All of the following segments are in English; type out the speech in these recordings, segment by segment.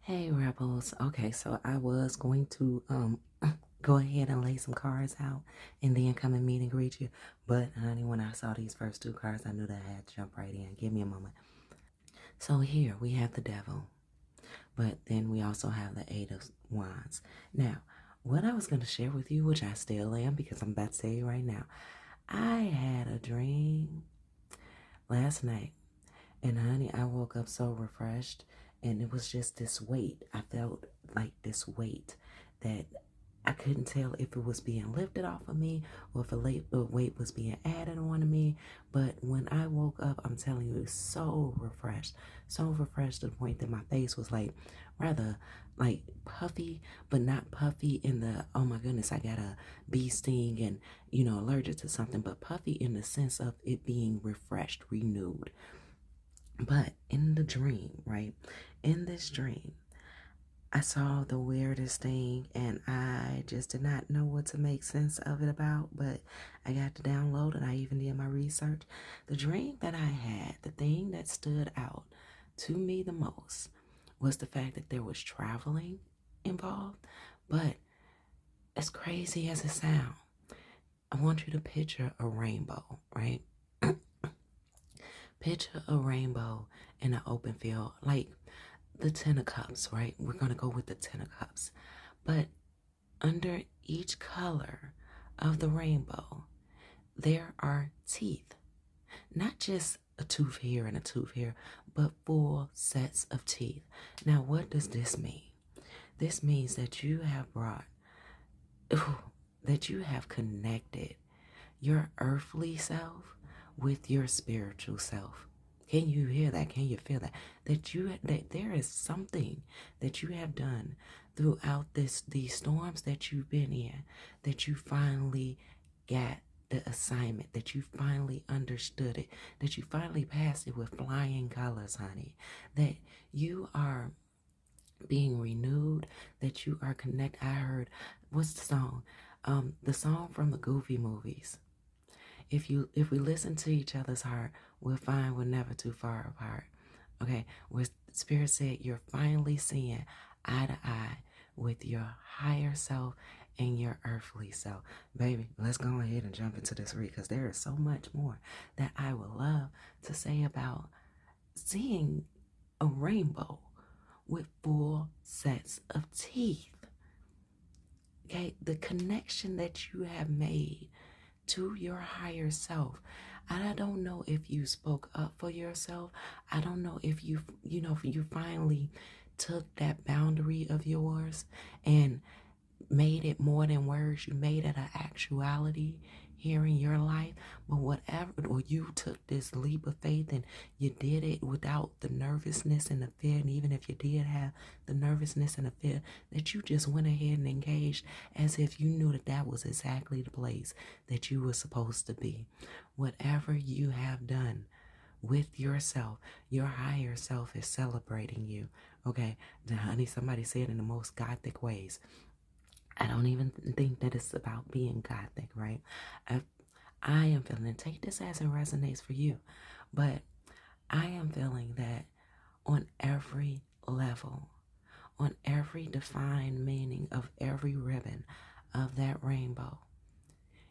Hey Rebels. Okay, so I was going to go ahead and lay some cards out and then come and meet and greet you. But honey, when I saw these first two cards, I knew that I had to jump right in. Give me a moment. So here we have the devil, but then we also have the Eight of Wands. Now, what I was going to share with you, which I still am because I'm about to tell you right now, I had a dream last night. And honey, I woke up so refreshed, and it was just this weight. I felt like this weight that I couldn't tell if it was being lifted off of me or if a weight was being added on to me. But when I woke up, I'm telling you, it was so refreshed to the point that my face was like rather like puffy, but not puffy in the, oh my goodness, I got a bee sting and, allergic to something, but puffy in the sense of it being refreshed, renewed. But in the dream, right? In this dream, I saw the weirdest thing and I just did not know what to make sense of it about, but I got to download and I even did my research. The dream that I had, the thing that stood out to me the most was the fact that there was traveling involved. But as crazy as it sounds, I want you to picture a rainbow, right? Picture a rainbow in an open field, like the Ten of Cups, right? We're going to go with the Ten of Cups. But under each color of the rainbow, there are teeth. Not just a tooth here and a tooth here, but full sets of teeth. Now, what does this mean? This means that you have that you have connected your earthly self with your spiritual self. Can you hear that? Can you feel that? That there is something that you have done throughout these storms that you've been in, that you finally got the assignment, that you finally understood it, that you finally passed it with flying colors, honey. That you are being renewed, that you are connected. I heard, what's the song? The song from the Goofy movies. If we listen to each other's heart, we'll find we're never too far apart. Okay, where Spirit said you're finally seeing eye to eye with your higher self and your earthly self. Baby, let's go ahead and jump into this read because there is so much more that I would love to say about seeing a rainbow with full sets of teeth. Okay, the connection that you have made to your higher self. And I don't know if you spoke up for yourself. I don't know if if you finally took that boundary of yours and made it more than words. You made it an actuality here in your life. But whatever, or you took this leap of faith and you did it without the nervousness and the fear. And even if you did have the nervousness and the fear, that you just went ahead and engaged as if you knew that that was exactly the place that you were supposed to be. Whatever you have done with yourself, your higher self is celebrating you. Okay, now, honey, somebody said in the most gothic ways. I don't even think that it's about being gothic, right? I am feeling, take this as it resonates for you, but I am feeling that on every level, on every defined meaning of every ribbon of that rainbow,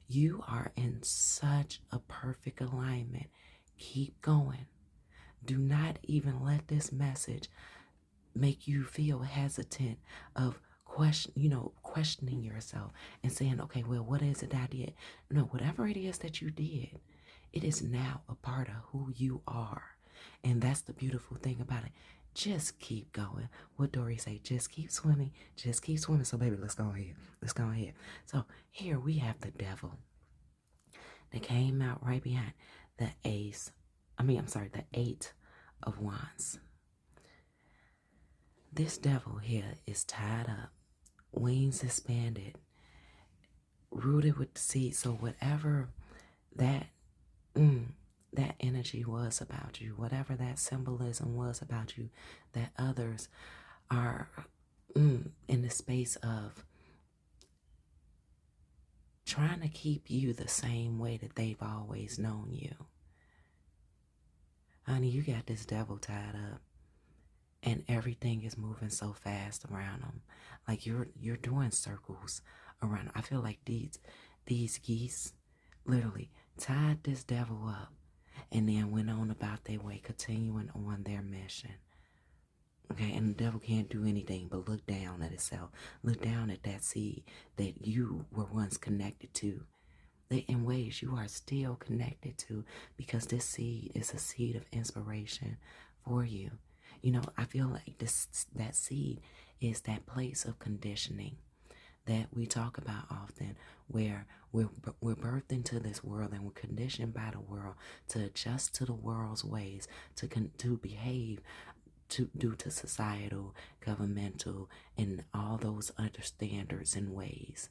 you are in such a perfect alignment. Keep going. Do not even let this message make you feel hesitant of questioning yourself and saying, okay, well, what is it I did? No, whatever it is that you did, it is now a part of who you are. And that's the beautiful thing about it. Just keep going. What Dory say? Just keep swimming. Just keep swimming. So baby, let's go ahead. Let's go ahead. So here we have the devil that came out right behind the the Eight of Wands. This devil here is tied up, wings expanded, rooted with the seed. So whatever that that energy was about you, whatever that symbolism was about you, that others are in the space of trying to keep you the same way that they've always known you. Honey, you got this devil tied up. and everything is moving so fast around them. Like you're doing circles around 'em. I feel like these geese literally tied this devil up and then went on about their way, continuing on their mission. Okay, and the devil can't do anything but look down at itself, look down at that seed that you were once connected to, that in ways you are still connected to, because this seed is a seed of inspiration for you. You know, I feel like that seed is that place of conditioning that we talk about often, where we're birthed into this world and we're conditioned by the world to adjust to the world's ways, to behave due to societal, governmental, and all those other standards and ways.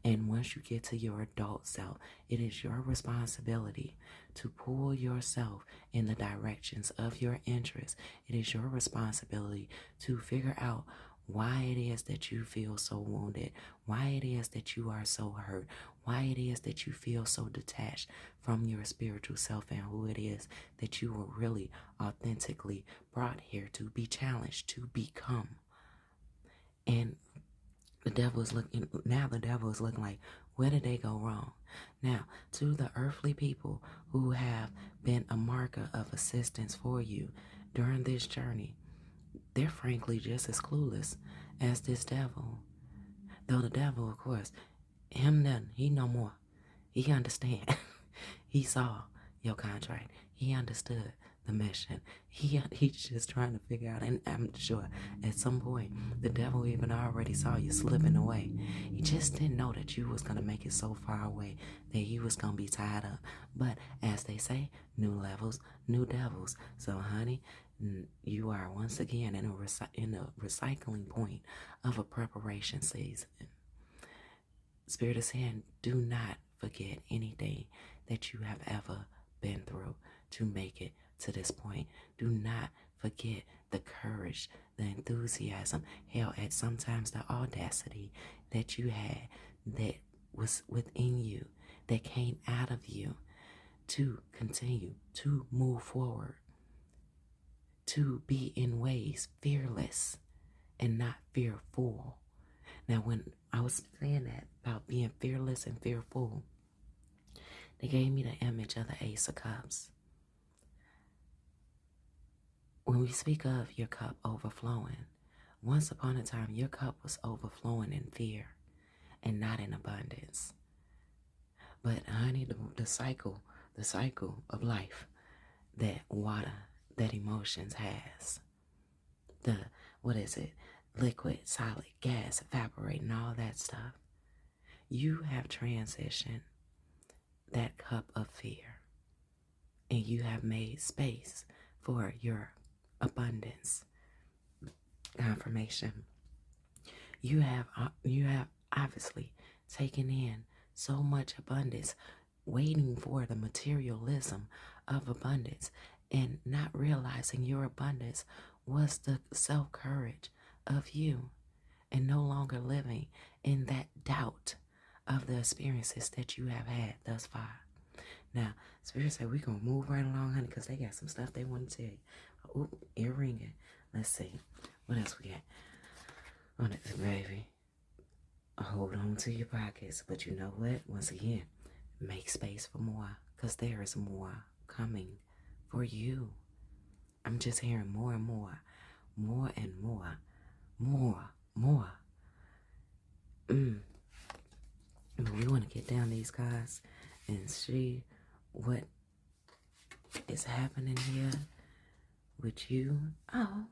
And once you get to your adult self, it is your responsibility to pull yourself in the directions of your interests. It is your responsibility to figure out why it is that you feel so wounded, why it is that you are so hurt, why it is that you feel so detached from your spiritual self, and who it is that you were really authentically brought here to be challenged to become. And the devil is looking like, where did they go wrong? Now, to the earthly people who have been a marker of assistance for you during this journey, they're frankly just as clueless as this devil. Though the devil, of course, he no more. He understand. He saw your contract. He understood the mission. He's just trying to figure out, and I'm sure at some point the devil even already saw you slipping away. He just didn't know that you was gonna make it so far away that you was gonna be tied up. But as they say, new levels, new devils. So honey, you are once again in a recycling point of a preparation season. Spirit is saying, do not forget anything that you have ever been through to make it to this point. Do not forget the courage, the enthusiasm, hell, at sometimes the audacity that you had, that was within you, that came out of you, to continue to move forward, to be in ways fearless and not fearful. Now, when I was saying that about being fearless and fearful, they gave me the image of the Ace of Cups. When we speak of your cup overflowing, once upon a time, your cup was overflowing in fear and not in abundance. But honey, the cycle of life that water, that emotions has, liquid, solid, gas, evaporating, all that stuff. You have transitioned that cup of fear, and you have made space for your abundance confirmation. You have obviously taken in so much abundance, waiting for the materialism of abundance, and not realizing your abundance was the self-courage of you, and no longer living in that doubt of the experiences that you have had thus far. Now, Spirit said we're going to move right along, honey, because they got some stuff they want to tell you. Ooh, ear ringing. Let's see. What else we got? On it, baby. Hold on to your pockets. But you know what? Once again, make space for more, because there is more coming for you. I'm just hearing more and more. More and more. More. But we want to get down these cards and see what is happening here with you. Oh.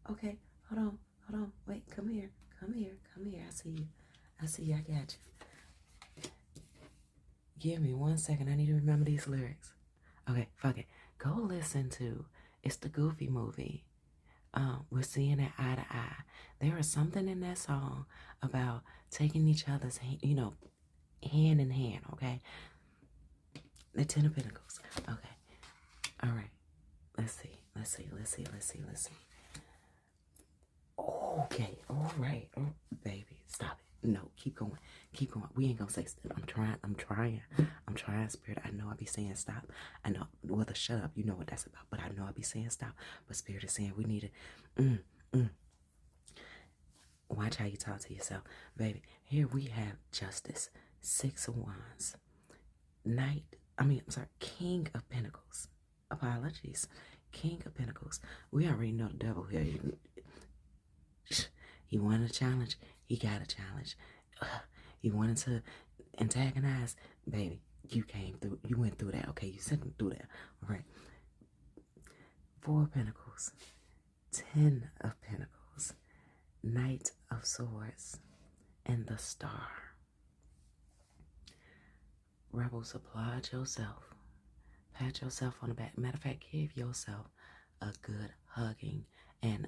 Okay, hold on. Wait, come here. I see you. I got you. Give me 1 second. I need to remember these lyrics. Okay, fuck it. Go listen to, it's the Goofy movie. We're seeing it eye to eye. There is something in that song about taking each other's hand, hand in hand, okay? The Ten of Pentacles. Okay. All right. Let's see. Okay. All right. Oh, baby, stop No, keep going. Keep going. We ain't gonna say stop. I'm trying, Spirit. I know I be saying stop. I know, well, the shut up, you know what that's about. But I know I be saying stop. But Spirit is saying we need to, watch how you talk to yourself. Baby, here we have justice. 6 of Wands. King of Pentacles. Apologies. King of Pentacles. We already know the devil here. He wanted a challenge. He got a challenge. He wanted to antagonize. Baby, you came through. You went through that. Okay, you sent him through that. All right. 4 of Pentacles. 10 of Pentacles. Knight of Swords. And the Star. Rebels, applaud yourself. Pat yourself on the back. Matter of fact, give yourself a good hugging and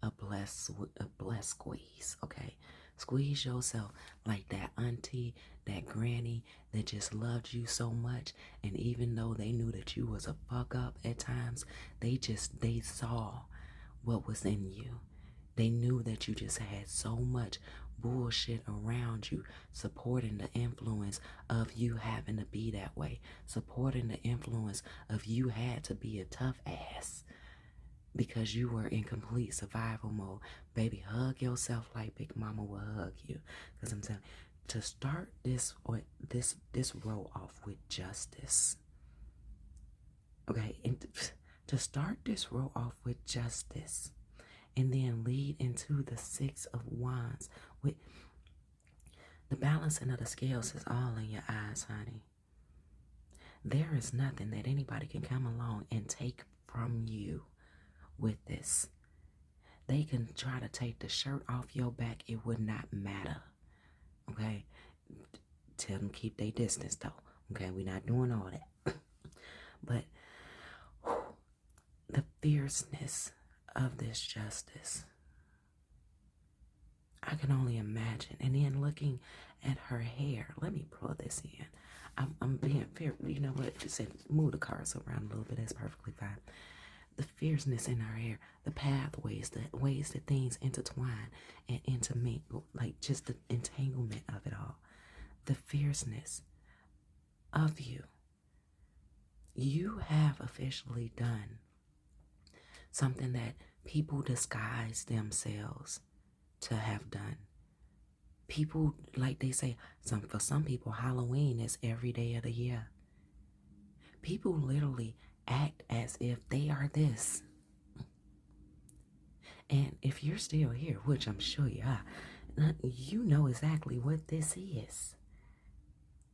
a blessed squeeze. Okay, squeeze yourself like that auntie, that granny that just loved you so much, and even though they knew that you was a fuck up at times, they saw what was in you. They knew that you just had so much bullshit around you, supporting the influence of you having to be that way, supporting the influence of you had to be a tough ass because you were in complete survival mode. Baby, hug yourself like Big Mama will hug you. Because I'm telling you, to start this row off with justice. Okay, and to start this row off with justice. And then lead into the 6 of Wands. With the balancing of the scales is all in your eyes, honey. There is nothing that anybody can come along and take from you with this. They can try to take the shirt off your back. It would not matter. Okay? Tell them keep their distance, though. Okay? We're not doing all that. But the fierceness of this justice, I can only imagine. And then looking at her hair, let me pull this in. I'm being fair. You know what? Just said move the cards around a little bit. That's perfectly fine. The fierceness in her hair, the pathways, the ways that things intertwine and intermingle, like just the entanglement of it all. The fierceness of you. You have officially done something that people disguise themselves to have done. People, like they say, for some people, Halloween is every day of the year. People literally act as if they are this. And if you're still here, which I'm sure you are, you know exactly what this is.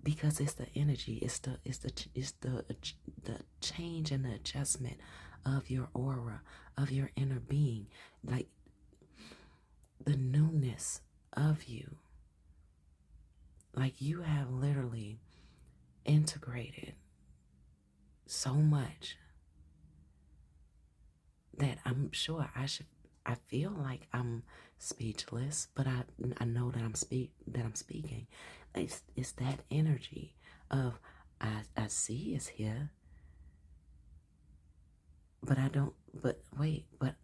Because it's the energy, it's the change and the adjustment of your aura, of your inner being, like the newness of you. Like you have literally integrated so much that I'm sure I feel like I'm speechless, but I know that I'm speaking. It's that energy of I see it's here, but I don't. But wait, but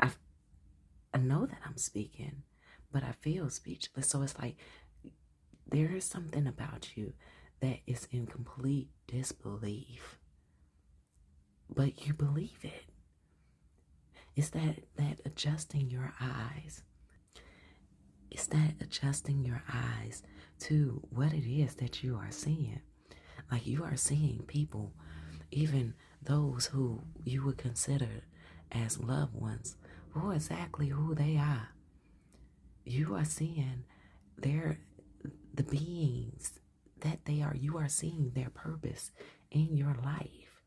I know that I'm speaking, but I feel speechless. So it's like there is something about you that is in complete disbelief, but you believe it. It's that adjusting your eyes. It's that adjusting your eyes to what it is that you are seeing. Like you are seeing people, even those who you would consider as loved ones, for exactly who they are. You are seeing the beings that they are. You are seeing their purpose in your life.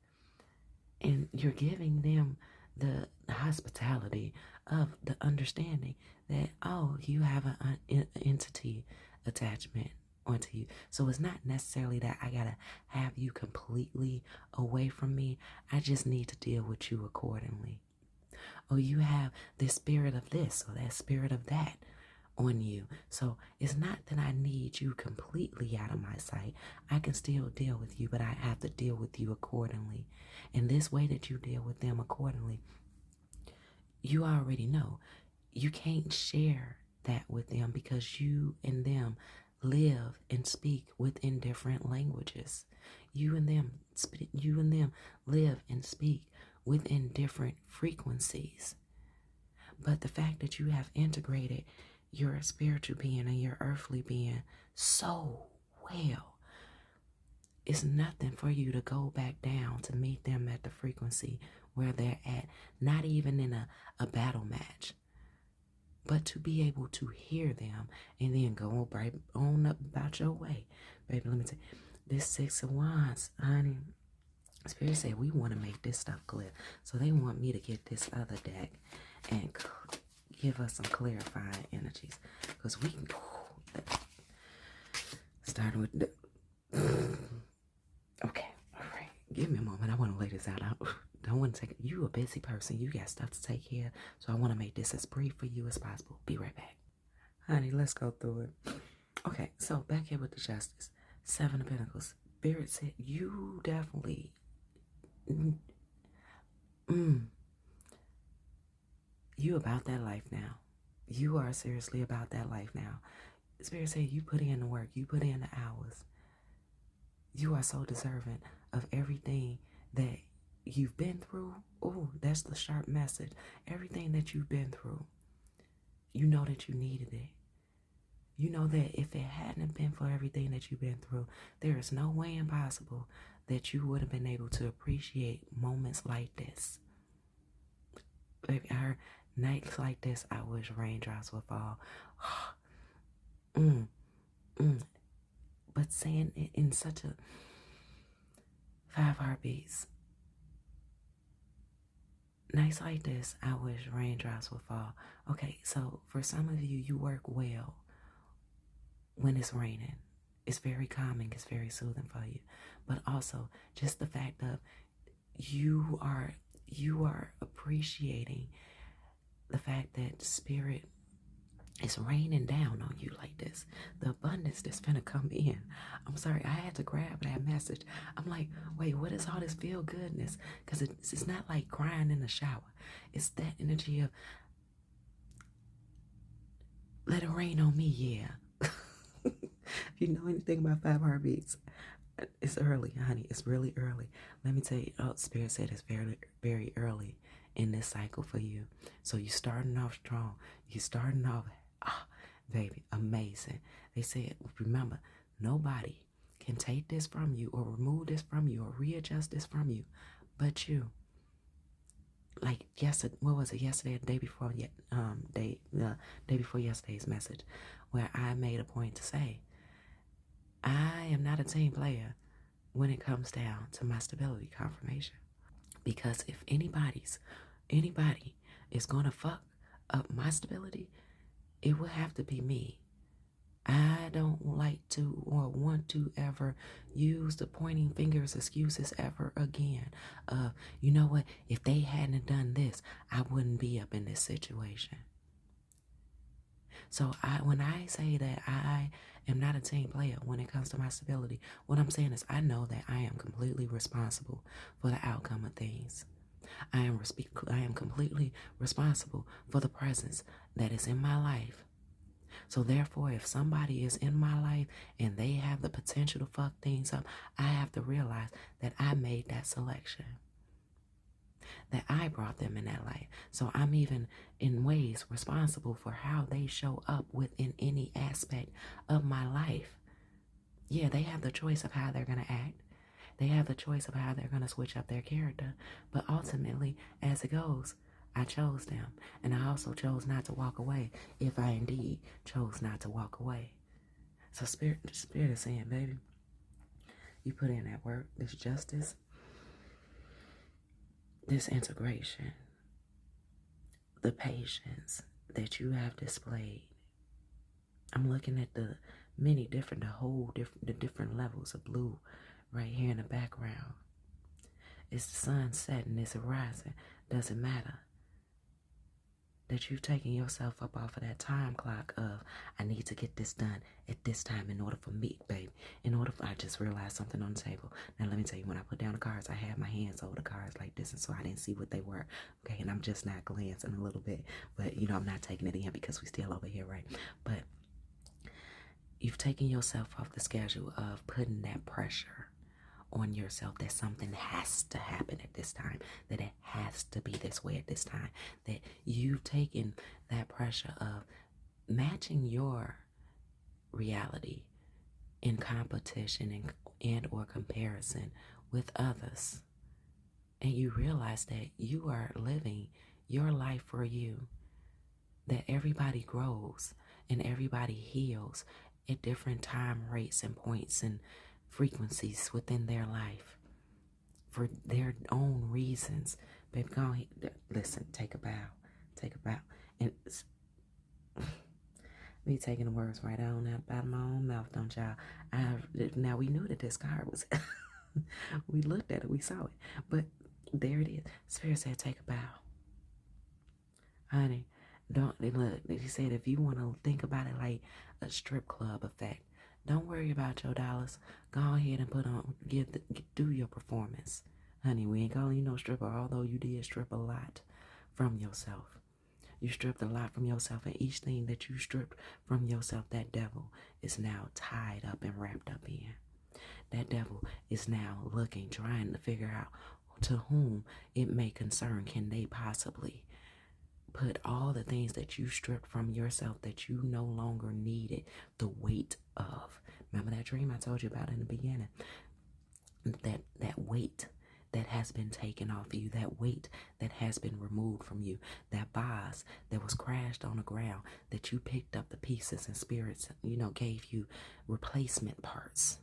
And you're giving them the hospitality of the understanding that, oh, you have an entity attachment onto you. So it's not necessarily that I gotta have you completely away from me. I just need to deal with you accordingly. Or you have this spirit of this or that spirit of that on you. So it's not that I need you completely out of my sight. I can still deal with you, but I have to deal with you accordingly. And this way that you deal with them accordingly, you already know you can't share that with them because you and them live and speak within different languages. You and them live and speak within different frequencies. But the fact that you have integrated your spiritual being and your earthly being so well, it's nothing for you to go back down to meet them at the frequency where they're at, not even in a battle match, but to be able to hear them and then go right on up about your way. Baby, let me tell you, this Six of Wands, honey, Spirit said we want to make this stuff clear. So they want me to get this other deck and give us some clarifying energies. Because we can start with the... Okay, all right. Give me a moment. I want to lay this out. I don't want to take it. You a busy person. You got stuff to take care of. So I want to make this as brief for you as possible. Be right back. Honey, let's go through it. Okay, so back here with the Justice. 7 of Pentacles. Spirit said you definitely... You about that life now. You are seriously about that life now. Spirit said you put in the work. You put in the hours. You are so deserving of everything that you've been through. Oh, that's the sharp message. Everything that you've been through. You know that you needed it. You know that if it hadn't been for everything that you've been through, there is no way impossible that you would have been able to appreciate moments like this. Baby, I heard nights like this, I wish raindrops would fall. But saying it in such a 5 heartbeats. Nights like this, I wish raindrops would fall. Okay, so for some of you, you work well when it's raining. It's very calming. It's very soothing for you. But also, just the fact of you are appreciating the fact that Spirit is raining down on you like this. The abundance that's finna come in. I'm sorry, I had to grab that message. I'm like, wait, what is all this feel goodness? Because it's not like crying in the shower. It's that energy of, let it rain on me, yeah. If you know anything about 5 heartbeats, it's early, honey. It's really early. Let me tell you, Spirit said it's very, very early in this cycle for you. So you're starting off strong. You're starting off, baby, amazing. They said, remember, nobody can take this from you or remove this from you or readjust this from you but you. Like yesterday, what was it? Yesterday, the day before, day before yesterday's message, where I made a point to say, I am not a team player when it comes down to my stability confirmation. Because if anybody is gonna fuck up my stability, it will have to be me. I don't like to or want to ever use the pointing fingers excuses ever again. You know what? If they hadn't done this, I wouldn't be up in this situation. So when I say that I am not a team player when it comes to my stability, what I'm saying is I know that I am completely responsible for the outcome of things. I am completely responsible for the presence that is in my life. So therefore, if somebody is in my life and they have the potential to fuck things up, I have to realize that I made that selection, that I brought them in that life. So I'm even in ways responsible for how they show up within any aspect of my life. Yeah, they have the choice of how they're going to act. They have the choice of how they're going to switch up their character. But ultimately, as it goes, I chose them. And I also chose not to walk away if I indeed chose not to walk away. So Spirit is saying, baby, you put in that work, this justice, this integration, the patience that you have displayed. I'm looking at the different levels of blue right here in the background. It's the sun setting, it's rising, doesn't matter. that you've taken yourself up off of that time clock of, I need to get this done at this time in order for me, baby. I just realized something on the table. Now, let me tell you, when I put down the cards, I had my hands over the cards like this, and so I didn't see what they were. Okay, and I'm just not glancing a little bit. But, I'm not taking it in because we still over here, right? But you've taken yourself off the schedule of putting that pressure on yourself that something has to happen at this time, that it has to be this way at this time, that you've taken that pressure of matching your reality in competition and or comparison with others. And you realize that you are living your life for you, that everybody grows and everybody heals at different time rates and points and frequencies within their life for their own reasons. Baby, go ahead. Listen, take a bow. Take a bow. And me taking the words right out of my own mouth, don't y'all? Now, we knew that this card was, we looked at it, we saw it. But there it is. Spirit said, take a bow. Honey, look, he said, if you want to think about it like a strip club effect, don't worry about your dollars. Go ahead and do your performance. Honey, we ain't calling you no stripper, although you did strip a lot from yourself. You stripped a lot from yourself, and each thing that you stripped from yourself, that devil is now tied up and wrapped up in. That devil is now looking, trying to figure out to whom it may concern. Can they possibly put all the things that you stripped from yourself that you no longer needed the weight of? Remember that dream I told you about in the beginning? That weight that has been taken off of you, that weight that has been removed from you, that vase that was crashed on the ground, that you picked up the pieces and spirits, gave you replacement parts.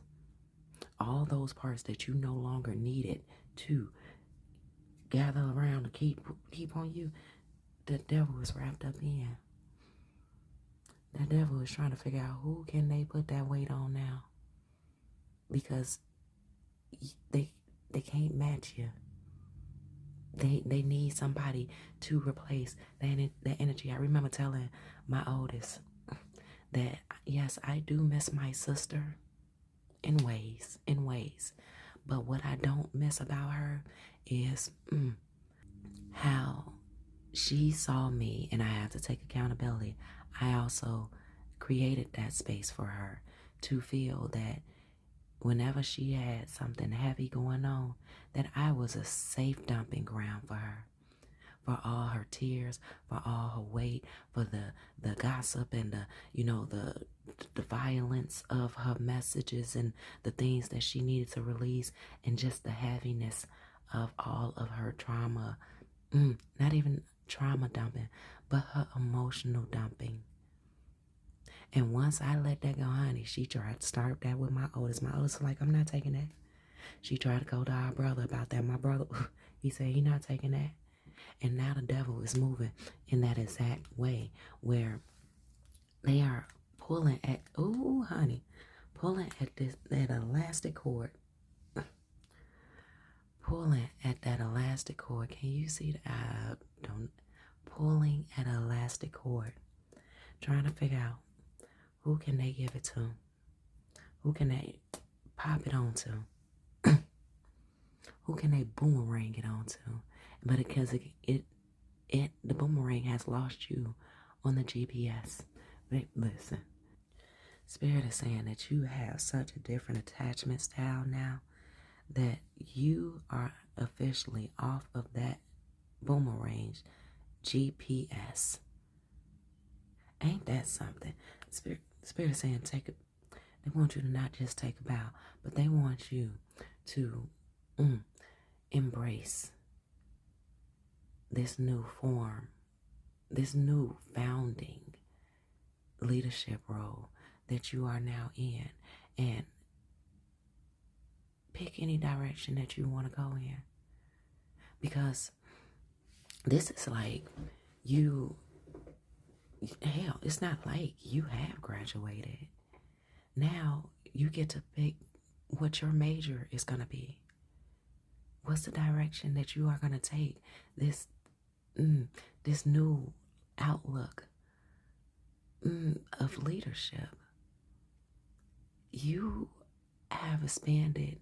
All those parts that you no longer needed to gather around to keep on you, the devil is wrapped up in. The devil is trying to figure out who can they put that weight on now, because they can't match you. They need somebody to replace that energy. I remember telling my oldest that, yes, I do miss my sister in ways. But what I don't miss about her is how she saw me, and I have to take accountability. I also created that space for her to feel that whenever she had something heavy going on, that I was a safe dumping ground for her. For all her tears, for all her weight, for the gossip and the violence of her messages and the things that she needed to release, and just the heaviness of all of her trauma. Not even trauma dumping, but her emotional dumping. And once I let that go, honey, she tried to start that with my oldest. My oldest was like, I'm not taking that. She tried to go to our brother about that. My brother, he said, he's not taking that. And now the devil is moving in that exact way where they are pulling at, pulling at that elastic cord. Pulling at that elastic cord. Can you see that? Pulling at an elastic cord. Trying to figure out who can they give it to? Who can they pop it onto? Who can they boomerang it onto? But because the boomerang has lost you on the GPS. Listen, Spirit is saying that you have such a different attachment style now that you are officially off of that boomerang GPS. Ain't that something? Spirit is saying they want you to not just take a bow, but they want you to embrace this new form, this new founding leadership role that you are now in, and pick any direction that you want to go in. Because this is like hell, it's not like you have graduated. Now you get to pick what your major is going to be. What's the direction that you are going to take this new outlook of leadership. You have expanded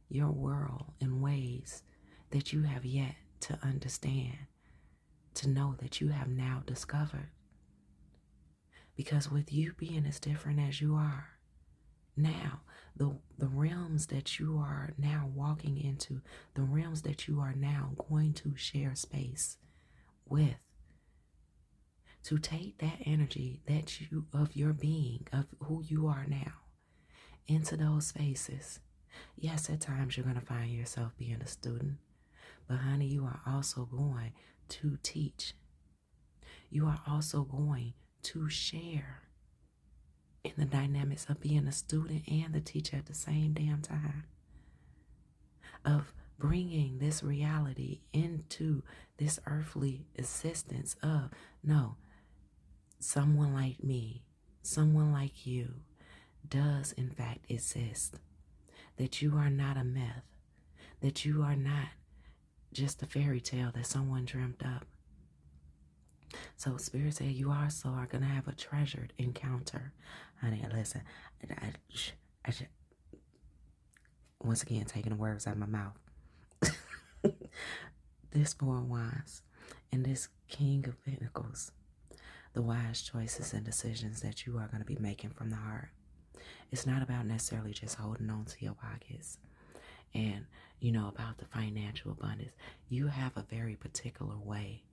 your world in ways that you have yet to understand, to know that you have now discovered. Because with you being as different as you are, now, the realms that you are now walking into, the realms that you are now going to share space with, to take that energy that you, of your being, of who you are now, into those spaces. Yes, at times you're going to find yourself being a student, but honey, you are also going to teach. You are also going to share in the dynamics of being a student and the teacher at the same damn time, of bringing this reality into this earthly existence of, no, someone like me, someone like you does in fact exist, that you are not a myth, that you are not just a fairy tale that someone dreamt up. So Spirit said you also are going to have a treasured encounter. Honey, listen, I once again taking the words out of my mouth. This Four of Wands and this King of Pentacles, the wise choices and decisions that you are going to be making from the heart. It's not about necessarily just holding on to your pockets and, about the financial abundance. You have a very particular way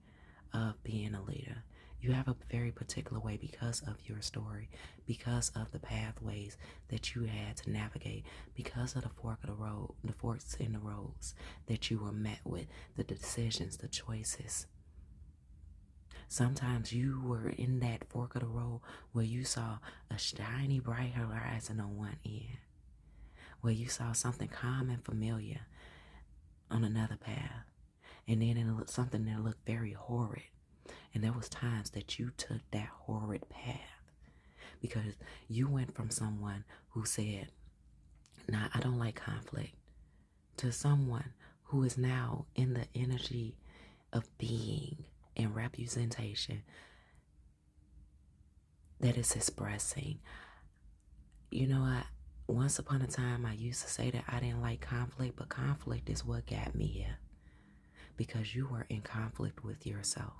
of being a leader. You have a very particular way because of your story, because of the pathways that you had to navigate, because of the fork of the road, the forks in the roads that you were met with, the decisions, the choices. Sometimes you were in that fork of the road where you saw a shiny, bright horizon on one end, where you saw something calm and familiar on another path, and then it looked something that looked very horrid. And there was times that you took that horrid path because you went from someone who said, nah, I don't like conflict, to someone who is now in the energy of being and representation that is expressing. Once upon a time I used to say that I didn't like conflict, but conflict is what got me here, because you were in conflict with yourself.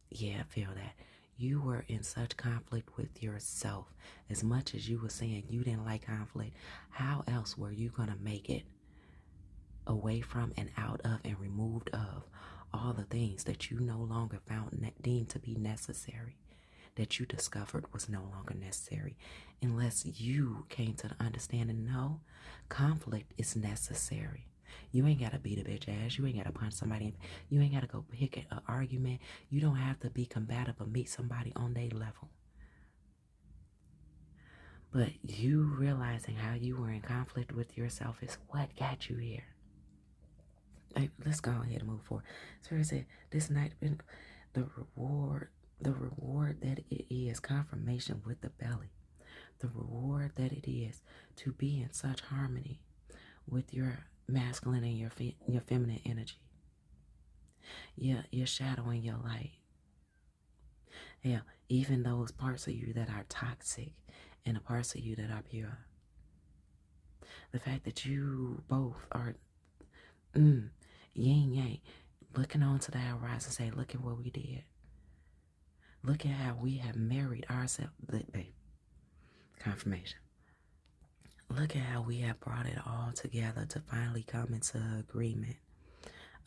Yeah, I feel that. You were in such conflict with yourself. As much as you were saying you didn't like conflict, how else were you going to make it away from and out of and removed of all the things that you no longer found deemed to be necessary, that you discovered was no longer necessary, unless you came to the understanding, no, conflict is necessary. You ain't got to beat a bitch ass. You ain't got to punch somebody. You ain't got to go pick an argument. You don't have to be combative or meet somebody on their level. But you realizing how you were in conflict with yourself is what got you here. Hey, let's go ahead and move forward. Spirit said, this night, the reward that it is, confirmation with the belly. The reward that it is to be in such harmony with your masculine and your feminine energy. Yeah, your shadow and your light. Yeah, even those parts of you that are toxic and the parts of you that are pure. The fact that you both are yin yang, looking onto the horizon, say, look at what we did. Look at how we have married ourselves. Babe, confirmation. Look at how we have brought it all together to finally come into agreement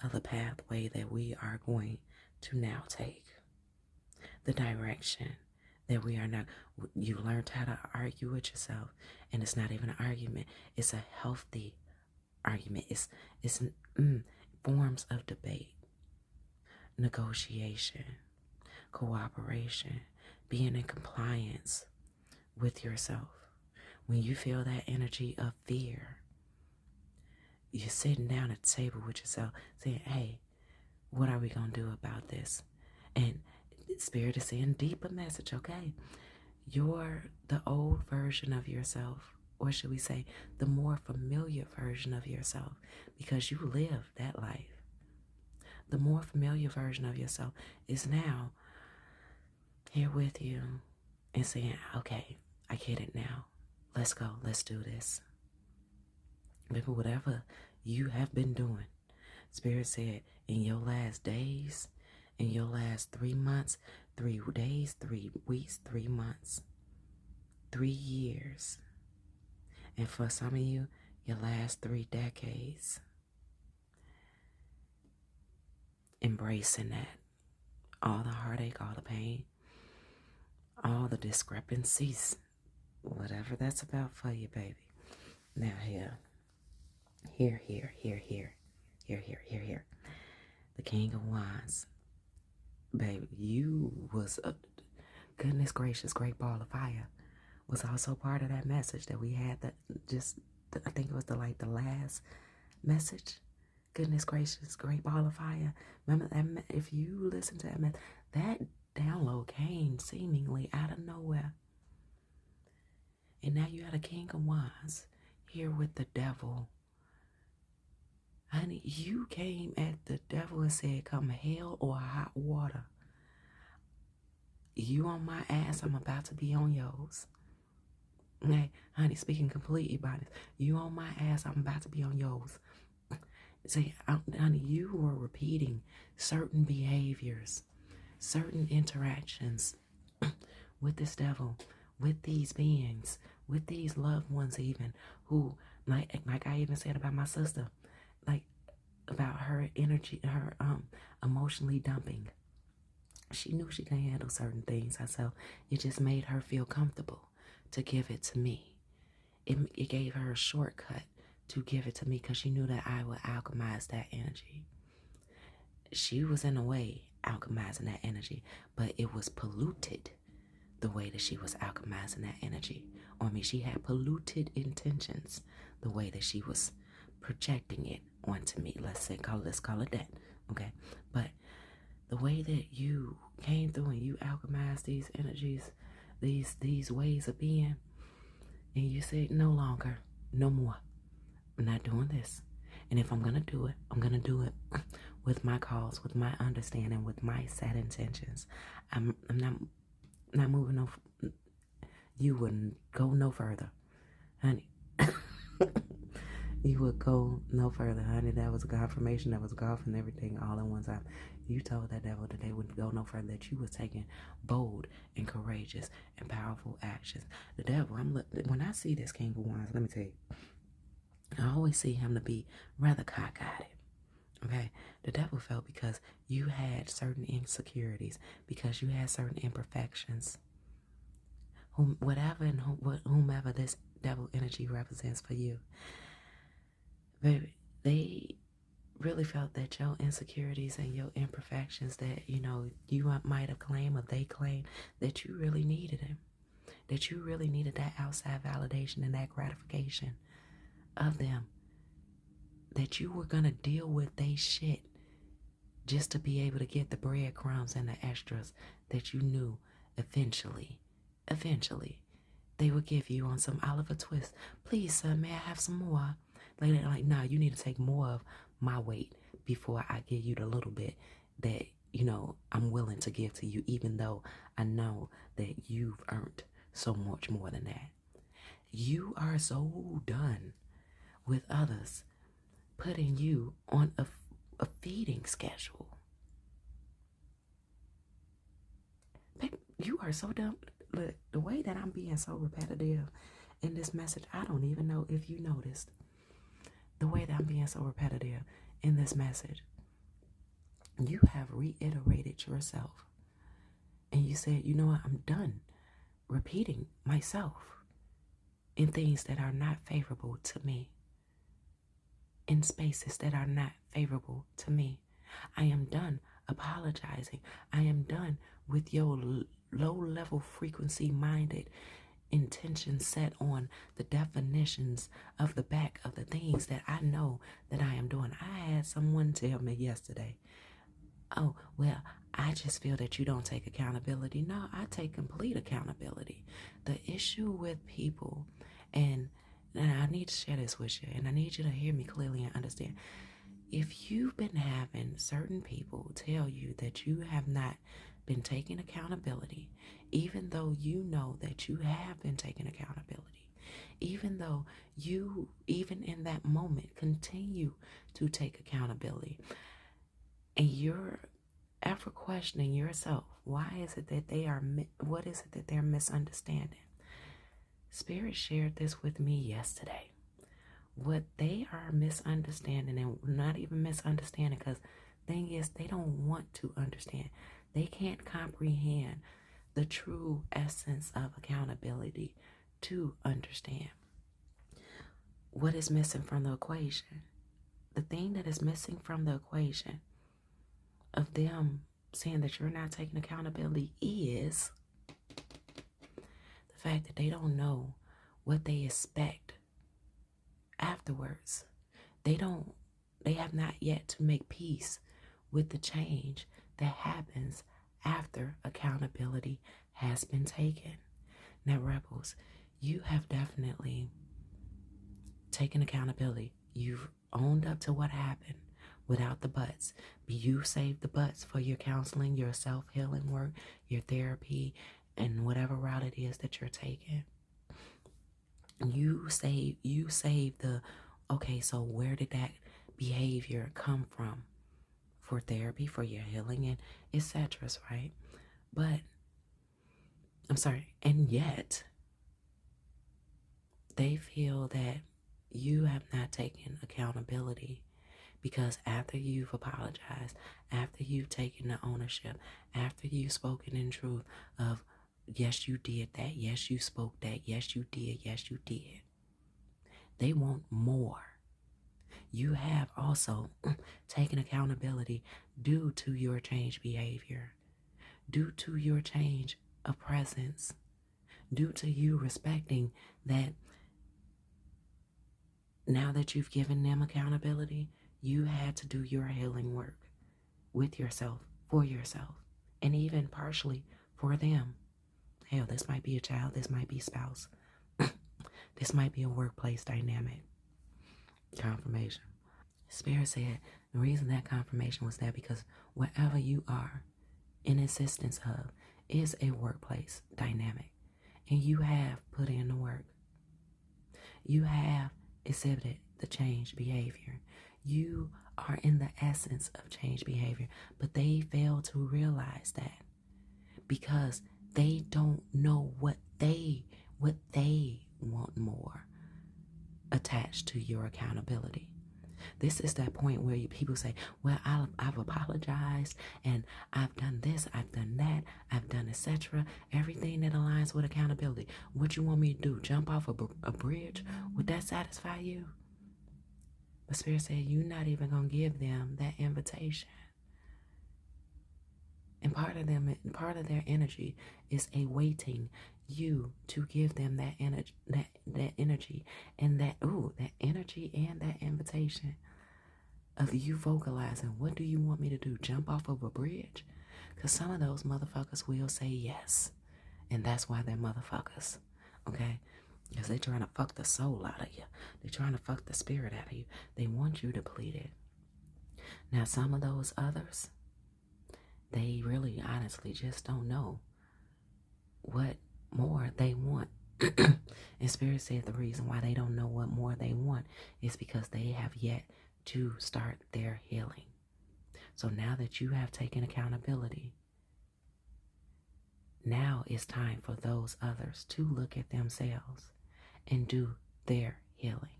of the pathway that we are going to now take. The direction that we are not. You learned how to argue with yourself, and it's not even an argument. It's a healthy argument. It's forms of debate, negotiation, cooperation, being in compliance with yourself. When you feel that energy of fear, you're sitting down at the table with yourself saying, hey, what are we going to do about this? And Spirit is saying, deeper message, okay? You're the old version of yourself, or should we say the more familiar version of yourself, because you live that life. The more familiar version of yourself is now here with you and saying, okay, I get it now. Let's go. Let's do this. Maybe whatever you have been doing, Spirit said, in your last days, in your last 3 months, 3 days, 3 weeks, 3 months, 3 years. And for some of you, your last 3 decades. Embracing that. All the heartache, all the pain, all the discrepancies, whatever that's about for you, baby. Now here. The King of Wands. Baby, you was a goodness gracious, great ball of fire. Was also part of that message that we had that I think it was the last message. Goodness gracious, great ball of fire. Remember that? If you listen to that, that download came seemingly out of nowhere. And now you had a King of Wands here with the devil. Honey, you came at the devil and said, come hell or hot water. You on my ass, I'm about to be on yours. Hey, honey, speaking completely about it. You on my ass, I'm about to be on yours. See, honey, you were repeating certain behaviors, certain interactions with this devil, with these beings, with these loved ones even, who, like I even said about my sister, like about her energy, her emotionally dumping. She knew she couldn't handle certain things herself. It just made her feel comfortable to give it to me. It gave her a shortcut to give it to me because she knew that I would alchemize that energy. She was in a way alchemizing that energy, but it was polluted the way that she was alchemizing that energy. Or I mean, she had polluted intentions the way that she was projecting it onto me. Let's call it that. Okay. But the way that you came through and you alchemized these energies, these ways of being, and you said no longer, no more. I'm not doing this. And if I'm gonna do it, I'm gonna do it with my cause, with my understanding, with my set intentions. I'm not moving no. You wouldn't go no further, honey. You would go no further, honey. That was a confirmation. That was golf and everything all in one time. You told that devil that they wouldn't go no further, that you was taking bold and courageous and powerful actions. The devil, when I see this King of Wands, let me tell you, I always see him to be rather cockeyed. Okay? The devil felt because you had certain insecurities, because you had certain imperfections. Whomever this devil energy represents for you, baby, they really felt that your insecurities and your imperfections that, you might have claimed or they claimed, that you really needed him. That you really needed that outside validation and that gratification of them. That you were going to deal with they shit just to be able to get the breadcrumbs and the extras that you knew eventually, they would give you on some Oliver Twist. Please, sir, may I have some more? Like, nah, you need to take more of my weight before I give you the little bit that, I'm willing to give to you, even though I know that you've earned so much more than that. You are so done with others putting you on a feeding schedule. Babe, you are so done. Look, the way that I'm being so repetitive in this message, I don't even know if you noticed. The way that I'm being so repetitive in this message, you have reiterated yourself. And you said, you know what, I'm done repeating myself in things that are not favorable to me. In spaces that are not favorable to me. I am done apologizing. I am done with your low-level frequency-minded intention set on the definitions of the back of the things that I know that I am doing. I had someone tell me yesterday, oh, well, I just feel that you don't take accountability. No, I take complete accountability. The issue with people, and I need to share this with you, and I need you to hear me clearly and understand. if you've been having certain people tell you that you have not been taking accountability, even though you know that you have been taking accountability, even though you, even in that moment, continue to take accountability, and you're ever questioning yourself, why is it that what is it that they're misunderstanding? Spirit shared this with me yesterday. What they are misunderstanding, and not even misunderstanding, because thing is, they don't want to understand. They can't comprehend the true essence of accountability to understand what is missing from the equation. The thing that is missing from the equation of them saying that you're not taking accountability is the fact that they don't know what they expect afterwards. They have not yet to make peace with the change that happens after accountability has been taken. Now, rebels, you have definitely taken accountability. You've owned up to what happened without the buts. You saved the buts for your counseling, your self-healing work, your therapy, and whatever route it is that you're taking. You save the, okay, so where did that behavior come from for therapy, for your healing, and etc., right? But I'm sorry, and yet they feel that you have not taken accountability, because after you've apologized, after you've taken the ownership, after you've spoken in truth of, yes, you did that, yes, you spoke that, yes, you did, yes, you did, they want more. You have also taken accountability due to your change behavior, due to your change of presence, due to you respecting that now that you've given them accountability, you had to do your healing work with yourself, for yourself, and even partially for them. Hell, this might be a child, this might be a spouse, this might be a workplace dynamic. Confirmation. Spirit said the reason that confirmation was there because wherever you are in existence of is a workplace dynamic, and you have put in the work. You have exhibited the change behavior. You are in the essence of change behavior, but they fail to realize that because they don't know what they want more attached to your accountability. This is that point where people say, well, I've apologized and I've done this, I've done that, I've done etc. Everything that aligns with accountability. What you want me to do? Jump off a bridge? Would that satisfy you? But Spirit said you're not even going to give them that invitation. And part of their energy is awaiting you to give them that energy, that energy, and that energy and that invitation of you vocalizing, what do you want me to do? Jump off of a bridge? Because some of those motherfuckers will say yes, and that's why they're motherfuckers. Okay? Because they're trying to fuck the soul out of you. They're trying to fuck the spirit out of you. They want you depleted. Now, some of those others, they really honestly just don't know what more they want. And Spirit said the reason why they don't know what more they want is because they have yet to start their healing. So now that you have taken accountability, now it's time for those others to look at themselves and do their healing.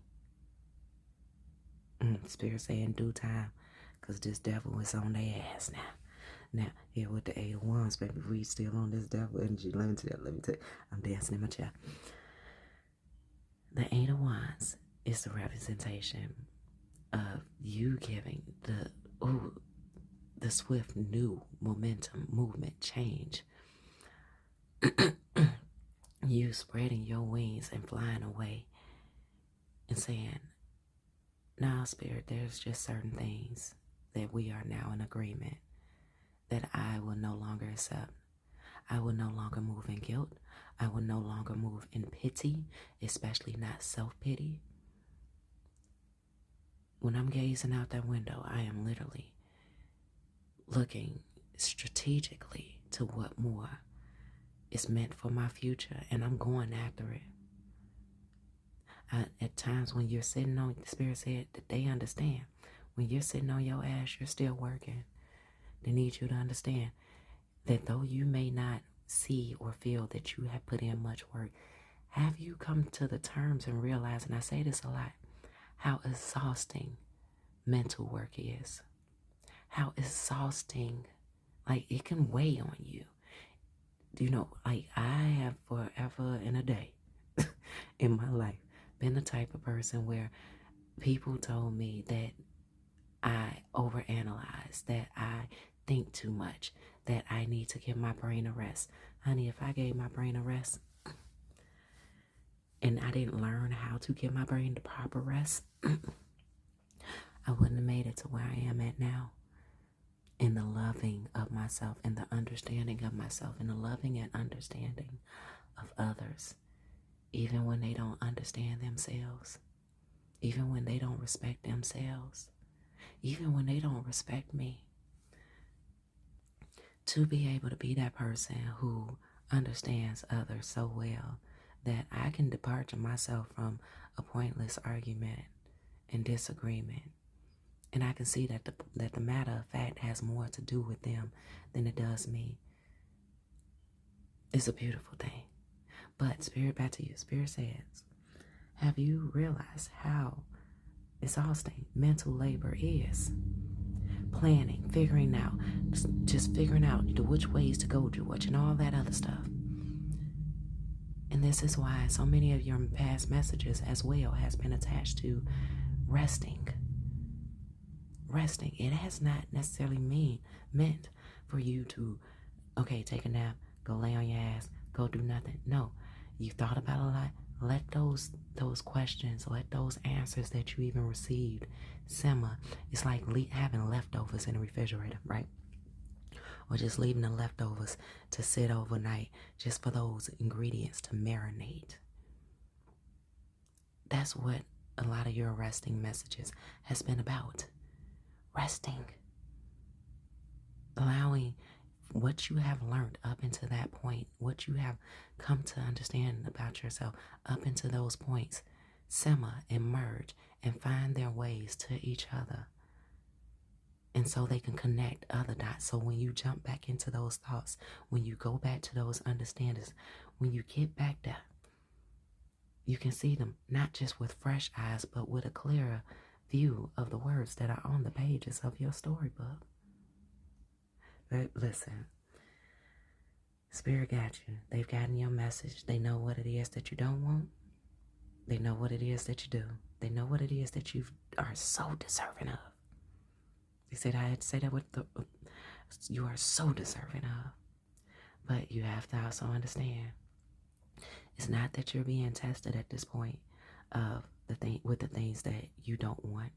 Spirit say in due time, because this devil is on their ass now. Now, here with the 8 of Wands, baby, we still on this devil energy. Let me tell you, I'm dancing in my chair. The 8 of Wands is the representation of you giving the swift new momentum, movement, change. You spreading your wings and flying away and saying, nah, Spirit, there's just certain things that we are now in agreement that I will no longer accept. I will no longer move in guilt. I will no longer move in pity, especially not self-pity. When I'm gazing out that window, I am literally looking strategically to what more is meant for my future, and I'm going after it. At times when you're sitting on, the Spirit said that they understand. When you're sitting on your ass, you're still working. They need you to understand that though you may not see or feel that you have put in much work, have you come to the terms and realize, and I say this a lot, how exhausting mental work is. How exhausting, like it can weigh on you. You know, like I have forever and a day in my life been the type of person where people told me that I overanalyze, that I think too much, that I need to give my brain a rest. Honey, if I gave my brain a rest and I didn't learn how to give my brain the proper rest, I wouldn't have made it to where I am at now. In the loving of myself, in the understanding of myself, in the loving and understanding of others, even when they don't understand themselves, even when they don't respect themselves, even when they don't respect me. To be able to be that person who understands others so well that I can depart myself from a pointless argument and disagreement. And I can see that the matter of fact has more to do with them than it does me. It's a beautiful thing. But Spirit, back to you. Spirit says, have you realized how exhausting mental labor is? Planning, figuring out, just figuring out which ways to go to which and all that other stuff. And this is why so many of your past messages as well has been attached to resting. Resting. It has not necessarily meant for you to, okay, take a nap, go lay on your ass, go do nothing. No, you thought about a lot. Let those questions, let those answers that you even received simmer. It's like having leftovers in the refrigerator, right? Or just leaving the leftovers to sit overnight just for those ingredients to marinate. That's what a lot of your resting messages has been about. Resting. Allowing what you have learned up until that point, what you have come to understand about yourself up into those points, simmer and merge and find their ways to each other. And so they can connect other dots. So when you jump back into those thoughts, when you go back to those understandings, when you get back there, you can see them not just with fresh eyes, but with a clearer view of the words that are on the pages of your storybook. But listen, Spirit got you. They've gotten your message. They know what it is that you don't want. They know what it is that you do. They know what it is that you are so deserving of. They said I had to say that with you are so deserving of. But you have to also understand, it's not that you're being tested at this point of with the things that you don't want.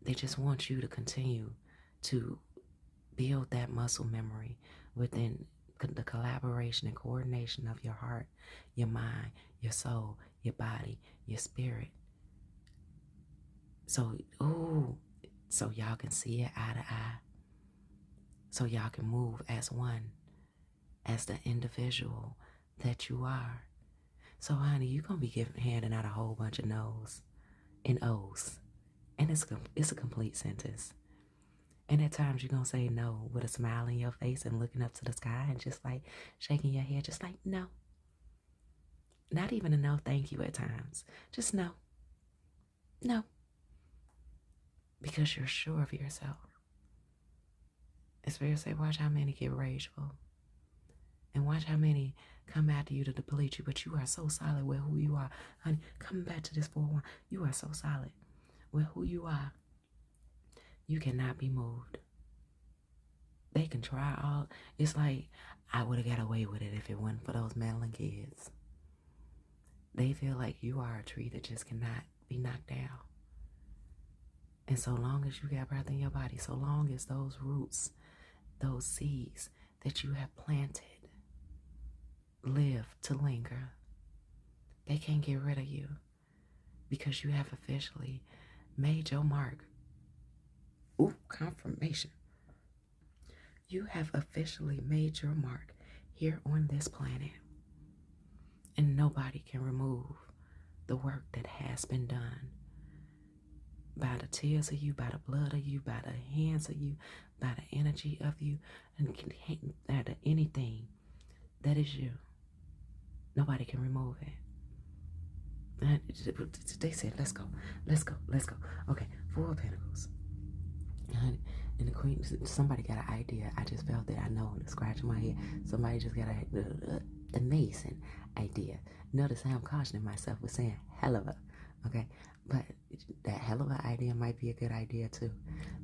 They just want you to continue to build that muscle memory within the collaboration and coordination of your heart, your mind, your soul, your body, your spirit. So y'all can see it eye to eye. So y'all can move as one, as the individual that you are. So honey, you're going to be handing out a whole bunch of no's and O's. And it's a complete sentence. And at times you're going to say no with a smile in your face and looking up to the sky and just like shaking your head, just like no. Not even a no thank you at times. Just no. No. Because you're sure of yourself. It's fair to say, watch how many get rageful. And watch how many come after you to deplete you. But you are so solid with who you are. Honey, coming back to this 4-1, you are so solid with who you are. You cannot be moved. They can try all. It's like, I would have got away with it if it wasn't for those meddling kids. They feel like you are a tree that just cannot be knocked down. And so long as you got breath in your body, so long as those roots, those seeds that you have planted live to linger, they can't get rid of you because you have officially made your mark. Ooh, confirmation. You have officially made your mark here on this planet. And nobody can remove the work that has been done by the tears of you, by the blood of you, by the hands of you, by the energy of you, and anything that is you. Nobody can remove it. And they said, let's go. Okay, 4 of Pentacles. And the Queen, somebody got an idea. I just felt that. I know, scratching my head. Somebody just got an amazing idea. Notice how I'm cautioning myself with saying hell of a, okay? But that hell of an idea might be a good idea too,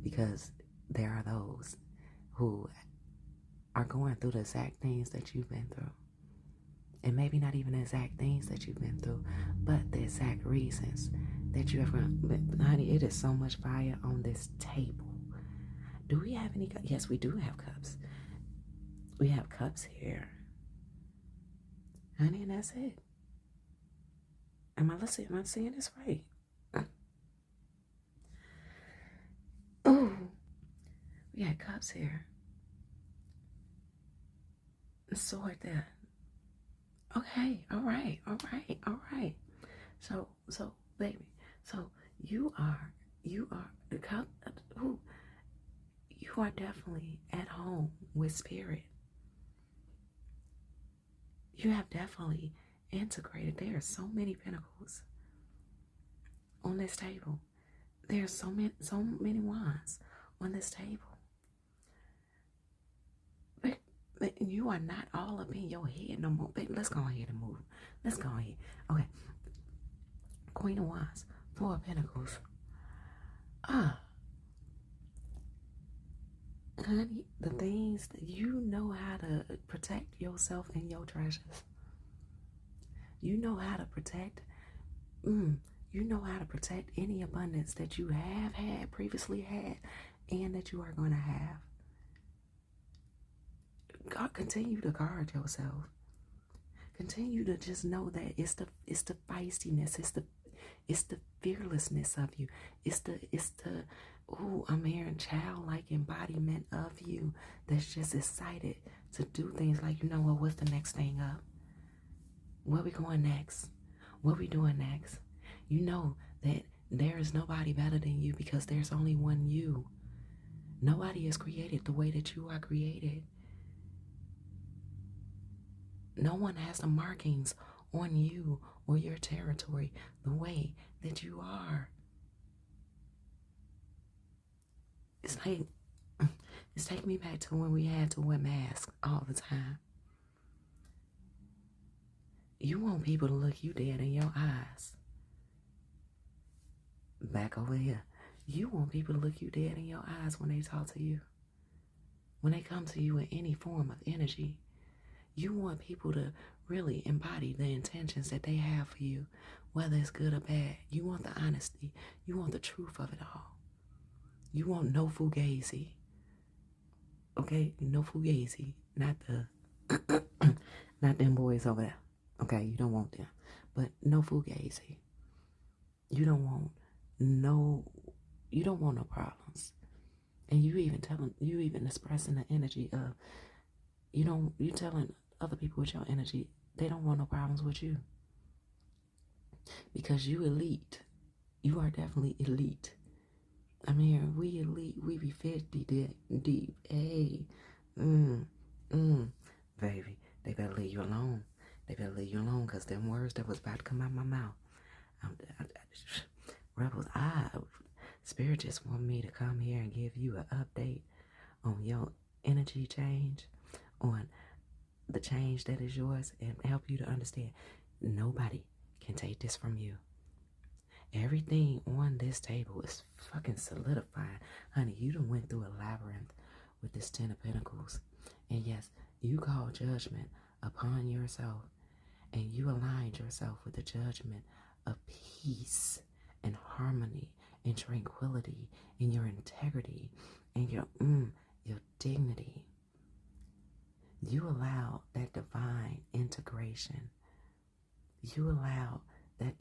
because there are those who are going through the exact things that you've been through. And maybe not even the exact things that you've been through, but the exact reasons that you have run. But honey, it is so much fire on this table. Do we have any cups? Yes, we do have cups. We have cups here. Honey, and that's it. Am I seeing this right? Oh, we got cups here. A sword there. Okay, all right. So, baby, so you are the cup. Ooh, you are definitely at home with spirit. You have definitely integrated. There are so many pentacles on this table. There's so many wands on this table. But you are not all up in your head no more. Baby, let's go ahead and move. Let's go ahead. Okay. Queen of Wands, 4 of Pentacles. Honey, the things that you know how to protect yourself and your treasures. You know how to protect. You know how to protect any abundance that you have had, previously had, and that you are going to have. God, continue to guard yourself. Continue to just know that it's the feistiness, it's the fearlessness of you. It's the I'm hearing childlike embodiment of you that's just excited to do things like, you know what, what's the next thing up? Where we going next? What we doing next? You know that there is nobody better than you because there's only one you. Nobody is created the way that you are created. No one has the markings on you or your territory the way that you are. It's taking me back to when we had to wear masks all the time. You want people to look you dead in your eyes. Back over here. You want people to look you dead in your eyes when they talk to you. When they come to you in any form of energy. You want people to really embody the intentions that they have for you, whether it's good or bad. You want the honesty. You want the truth of it all. You want no fugazi. Okay? No fugazi. Not them boys over there. Okay? You don't want them. But no fugazi. You don't want no problems. And you even expressing the energy of, you telling other people with your energy, they don't want no problems with you. Because you elite. You are definitely elite. I mean, we elite, we be 50 deep. Hey. Baby, they better leave you alone. They better leave you alone, because them words that was about to come out my mouth. Rebels, Spirit just want me to come here and give you an update on your energy change, on the change that is yours, and help you to understand nobody can take this from you. Everything on this table is fucking solidified. Honey, you done went through a labyrinth with this 10 of Pentacles. And yes, you called judgment upon yourself, and you aligned yourself with the judgment of peace and harmony and tranquility and your integrity and your dignity. You allow that divine integration. You allow that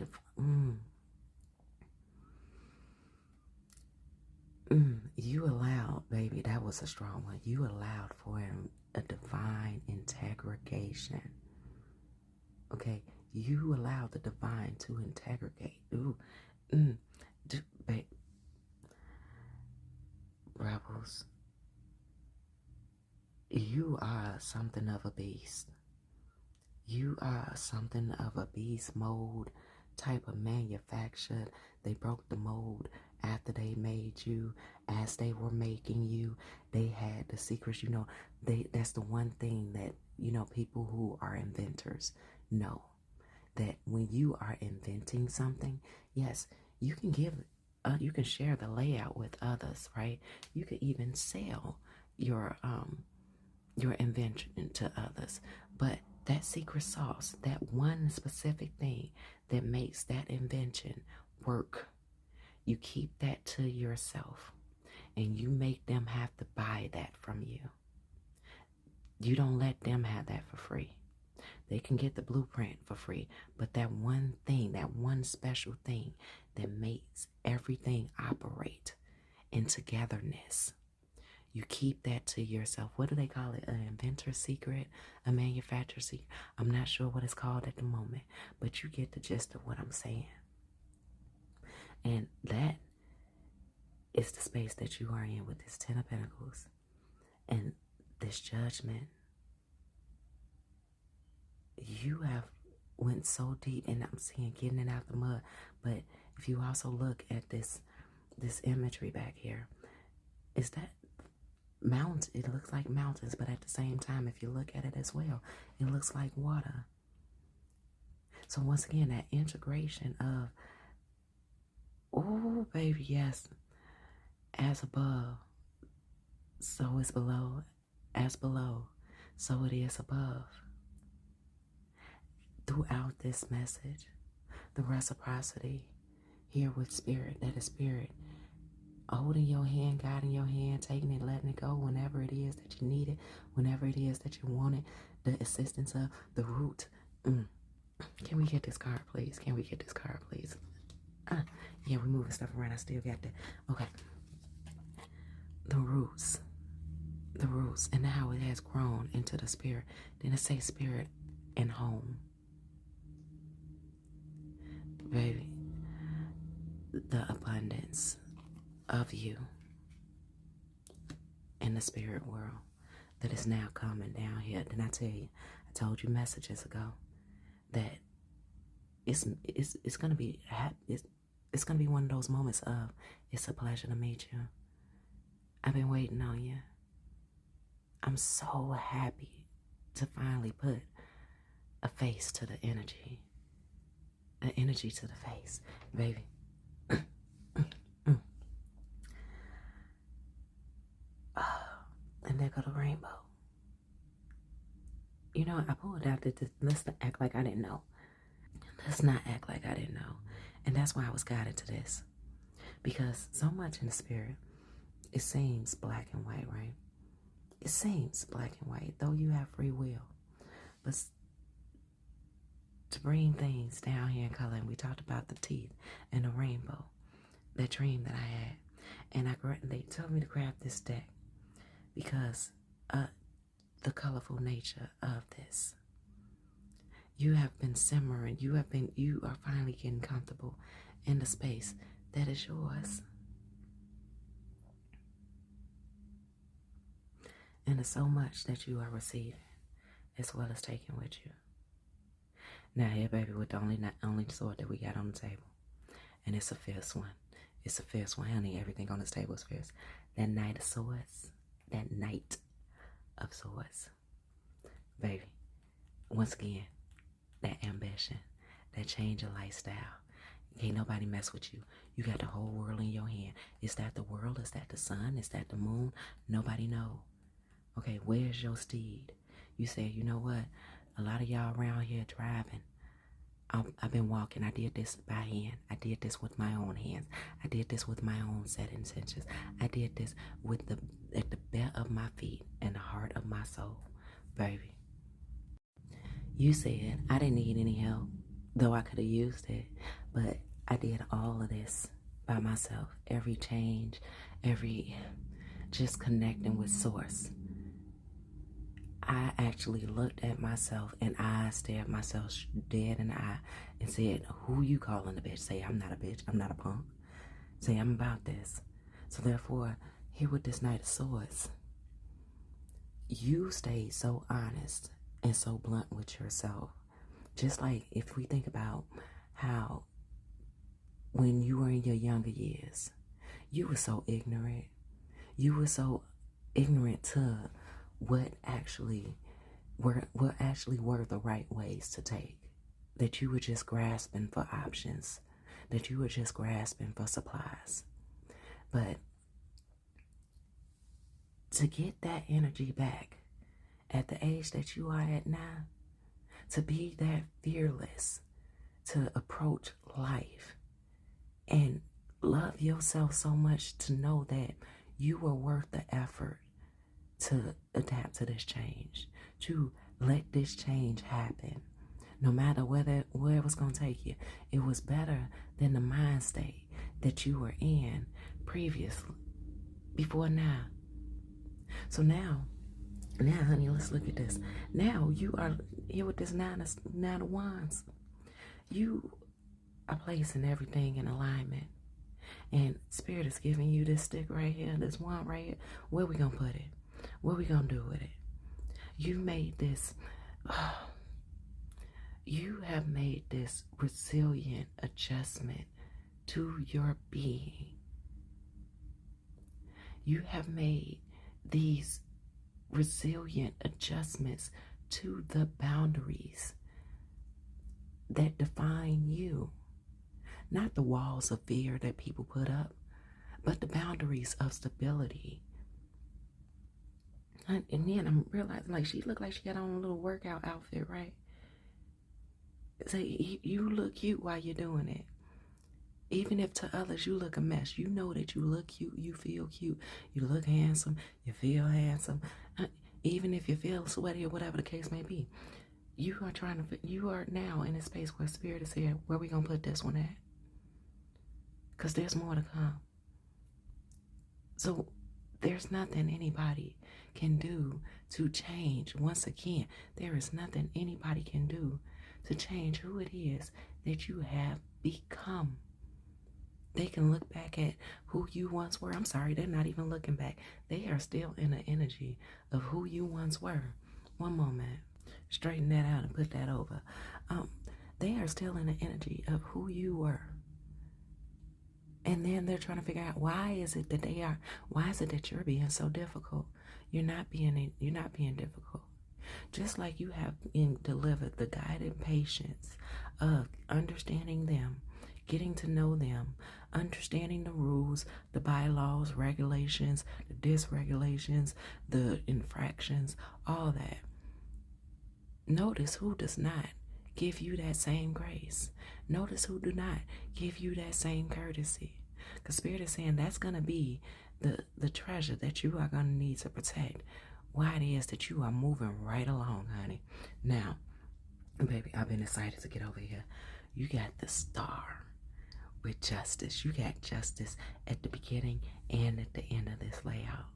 You allowed, baby, that was a strong one. You allowed for a divine integration. Okay, you allowed the divine to integrate. Ooh, mm, rebels, you are something of a beast. You are something of a beast mode type of manufactured. They broke the mold after they made you. As they were making you, they had the secrets. That's the one thing that, people who are inventors know. That when you are inventing something, yes, you can you can share the layout with others, right? You could even sell your invention to others. But that secret sauce, that one specific thing that makes that invention work, you keep that to yourself and you make them have to buy that from you. You don't let them have that for free. They can get the blueprint for free, but that one thing, that one special thing that makes everything operate in togetherness, you keep that to yourself. What do they call it? An inventor's secret? A manufacturer's secret? I'm not sure what it's called at the moment, but you get the gist of what I'm saying. And that is the space that you are in with this Ten of Pentacles and this Judgment. You have went so deep, and I'm seeing getting it out the mud. But if you also look at this imagery back here, is that mountains? It looks like mountains, but at the same time, if you look at it as well, it looks like water. So once again, that integration of, oh baby, yes, as above, so is below, as below, so it is above. Throughout this message, the reciprocity here with spirit, that is spirit holding your hand, guiding your hand, taking it, letting it go whenever it is that you need it, whenever it is that you want it, the assistance of the root. Can we get this card, please? Can we get this card, please? Yeah, we're moving stuff around. I still got that. Okay. The roots, and how it has grown into the spirit. Then it says spirit and home. Baby, the abundance of you in the spirit world that is now coming down here. Didn't I tell you? I told you messages ago that it's gonna be it's gonna be one of those moments of, it's a pleasure to meet you. I've been waiting on you. I'm so happy to finally put a face to the energy. An energy to the face, baby. And there go the rainbow. You know, I pulled out that let's not act like I didn't know. Let's not act like I didn't know. And that's why I was guided to this. Because so much in the spirit, it seems black and white, right? It seems black and white, though you have free will. But to bring things down here in color, and we talked about the teeth and the rainbow, that dream that I had. And they told me to grab this deck because the colorful nature of this. You have been simmering. You are finally getting comfortable in the space that is yours. And there's so much that you are receiving as well as taking with you. Now here, baby, with the only sword that we got on the table. And it's a fierce one. It's a fierce one, honey. Everything on this table is fierce. That Knight of Swords. That Knight of Swords. Baby, once again, that ambition. That change of lifestyle. Can't nobody mess with you. You got the whole world in your hand. Is that the world? Is that the sun? Is that the moon? Nobody knows. Okay, where's your steed? You say, you know what? A lot of y'all around here driving. I've been walking. I did this by hand. I did this with my own hands. I did this with my own set intentions. I did this with at the bed of my feet and the heart of my soul. Baby, you said I didn't need any help, though I could have used it. But I did all of this by myself. Every change, every just connecting with source. I actually looked at myself and I stared myself dead in the eye and said, who you calling a bitch? Say, I'm not a bitch. I'm not a punk. Say, I'm about this. So therefore, here with this Knight of Swords, you stayed so honest and so blunt with yourself. Just like if we think about how when you were in your younger years, you were so ignorant. You were so ignorant to what actually were the right ways to take. That you were just grasping for options. That you were just grasping for supplies. But to get that energy back at the age that you are at now, to be that fearless, to approach life and love yourself so much to know that you were worth the effort to adapt to this change, to let this change happen. No matter where it was going to take you, it was better than the mind state that you were in previously, before now. So now, honey, let's look at this. Now you are here with this nine of wands. You are placing everything in alignment. And Spirit is giving you this stick right here, this wand right here. Where we going to put it? What we going to do with it? You made this... you have made this resilient adjustment to your being. You have made these resilient adjustments to the boundaries that define you. Not the walls of fear that people put up, but the boundaries of stability. And then I'm realizing, like, she looked like she had on a little workout outfit, right? So you look cute while you're doing it. Even if to others you look a mess, you know that you look cute, you feel cute, you look handsome, you feel handsome. Even if you feel sweaty or whatever the case may be, you are now in a space where Spirit is here. Where we gonna put this one at? Because there's more to come. So there's nothing anybody can do to change. Once again, there is nothing anybody can do to change who it is that you have become. They can look back at who you once were. I'm sorry, they're not even looking back. They are still in the energy of who you once were. One moment. Straighten that out and put that over. They are still in the energy of who you were. And then they're trying to figure out why is it that you're being so difficult? You're not being difficult. Just like you have been delivered the guided patience of understanding them, getting to know them, understanding the rules, the bylaws, regulations, the dysregulations, the infractions, all that. Notice who does not give you that same grace. Notice who do not give you that same courtesy. Because Spirit is saying that's going to be the treasure that you are going to need to protect. Why it is that you are moving right along, honey. Now, baby, I've been excited to get over here. You got the star with justice. You got justice at the beginning and at the end of this layout.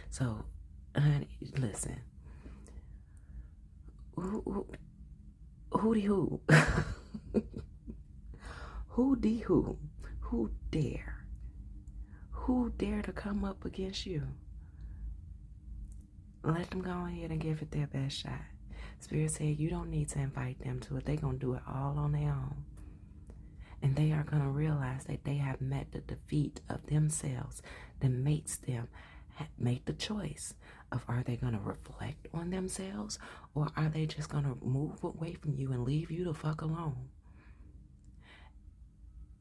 So, honey, listen. Who-de who? Who-de who? Who dare? Who dare to come up against you? Let them go ahead and give it their best shot. Spirit said you don't need to invite them to it. They're going to do it all on their own. And they are going to realize that they have met the defeat of themselves that makes them make the choice of, are they going to reflect on themselves, or are they just going to move away from you and leave you the fuck alone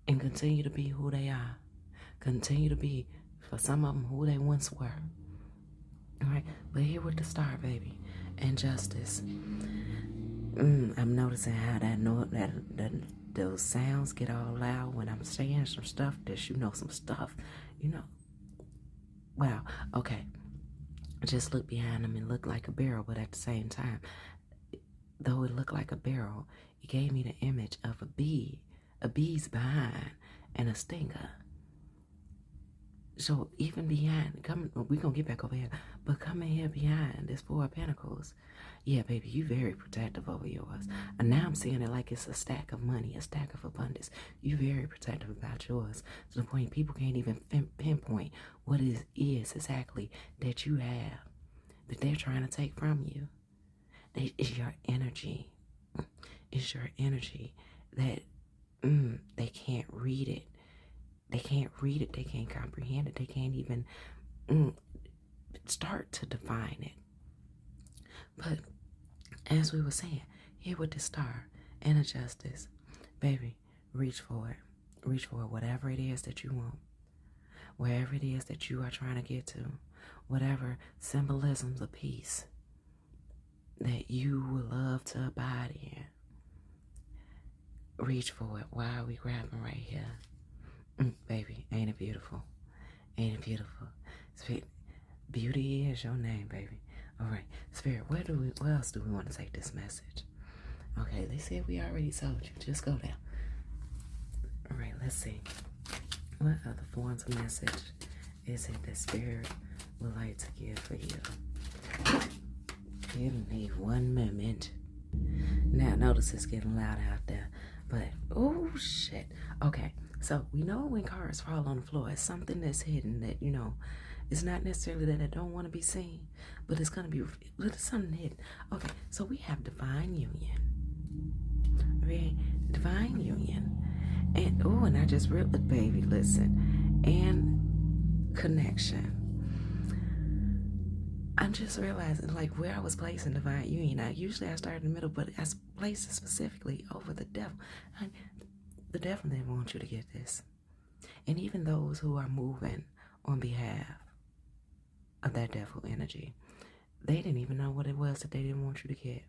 and continue to be who they are, continue to be, for some of them, who they once were. All right, but here with the star, baby, and justice. I'm noticing how that those sounds get all loud when I'm saying some stuff. Some stuff, Wow. Okay. Just look behind him and look like a barrel, but at the same time, though it looked like a barrel, it gave me the image of a bee's behind and a stinger. So even behind, come, we gonna get back over here, but coming here behind this Four of Pentacles, yeah, baby, you very protective over yours. And now I'm seeing it like it's a stack of money, a stack of abundance. You very protective about yours to the point people can't even pinpoint what it is exactly that you have that they're trying to take from you. It's your energy. It's your energy that they can't read it. They can't read it. They can't comprehend it. They can't even start to define it. But as we were saying, here with the Star and the Justice, baby, reach for it. Reach for it, whatever it is that you want. Wherever it is that you are trying to get to. Whatever symbolisms of peace that you would love to abide in. Reach for it. Why are we grabbing right here? Baby, ain't it beautiful? Ain't it beautiful? Spirit, beauty is your name, baby. All right, Spirit, where else do we want to take this message? Okay, they said we already told you. Just go down. All right, let's see. What other forms of message is it that Spirit would like to give for you? Give me one moment. Now, notice it's getting loud out there. But, oh, shit. Okay, so we know when cards fall on the floor, it's something that's hidden that, it's not necessarily that it don't want to be seen, but it's going to be, but it's something hidden. Okay, so we have divine union. Okay, divine union. And, and I just realized, baby, listen. And connection. I'm just realizing, like, where I was placing divine union. Now, usually I start in the middle, but I placed it specifically over the devil. The devil didn't want you to get this. And even those who are moving on behalf of that devil energy, they didn't even know what it was that they didn't want you to get.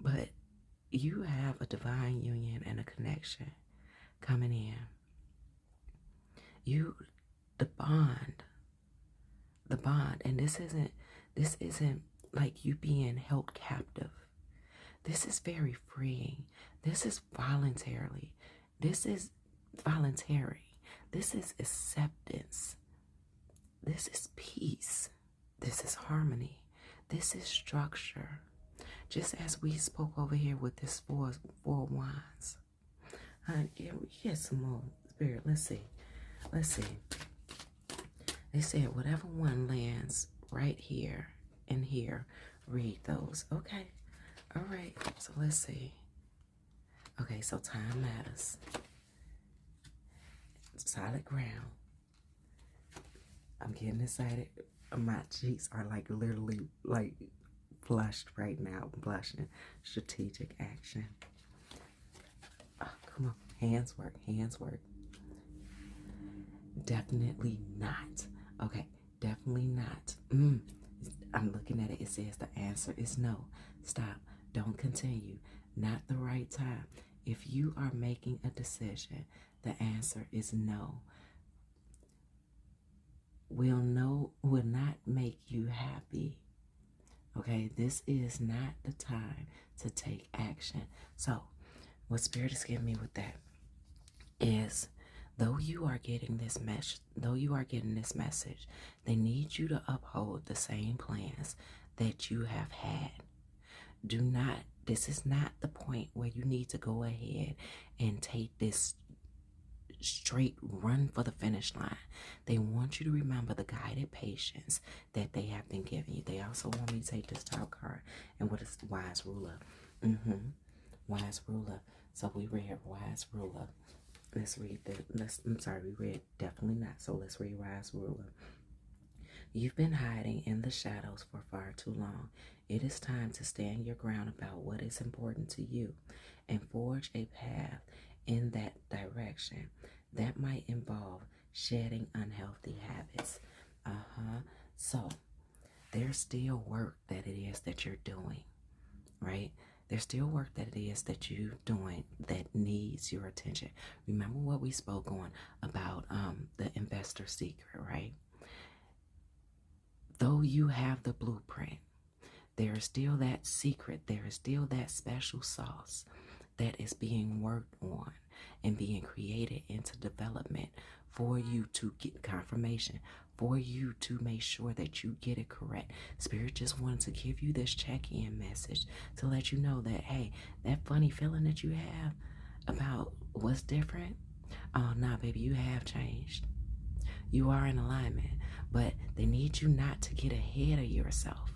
But you have a divine union and a connection coming in. The bond, and this isn't like you being held captive. This is very freeing. This is voluntarily. This is voluntary. This is acceptance. This is peace. This is harmony. This is structure. Just as we spoke over here with this four wands. Yeah, we get some more, Spirit. Let's see. They said whatever one lands right here and here, read those. Okay. All right. So let's see. Okay, so time matters. Solid ground. I'm getting excited. My cheeks are like literally like flushed right now. Blushing. Strategic action. Oh, come on. Hands work. Definitely not. Okay, definitely not. I'm looking at it. It says the answer is no. Stop. Don't continue. Not the right time. If you are making a decision, the answer is no. Will not make you happy. Okay, this is not the time to take action. So, what Spirit is giving me with that is, though you are getting this message, they need you to uphold the same plans that you have had. This is not the point where you need to go ahead and take this straight run for the finish line. They want you to remember the guided patience that they have been giving you. They also want me to take this top card, and what is Wise Ruler? Wise Ruler. So we read Wise Ruler. Let's read we read definitely not. So let's read Wise Ruler. You've been hiding in the shadows for far too long. It is time to stand your ground about what is important to you and forge a path in that direction. That might involve shedding unhealthy habits. So there's still work that it is that you're doing, right? There's still work that it is that you're doing that needs your attention. Remember what we spoke on about the investor secret, right? Though you have the blueprint, there is still that secret. There is still that special sauce that is being worked on and being created into development for you to get confirmation, for you to make sure that you get it correct. Spirit just wanted to give you this check-in message to let you know that, hey, that funny feeling that you have about what's different, oh, nah, baby, you have changed. You are in alignment, but they need you not to get ahead of yourself,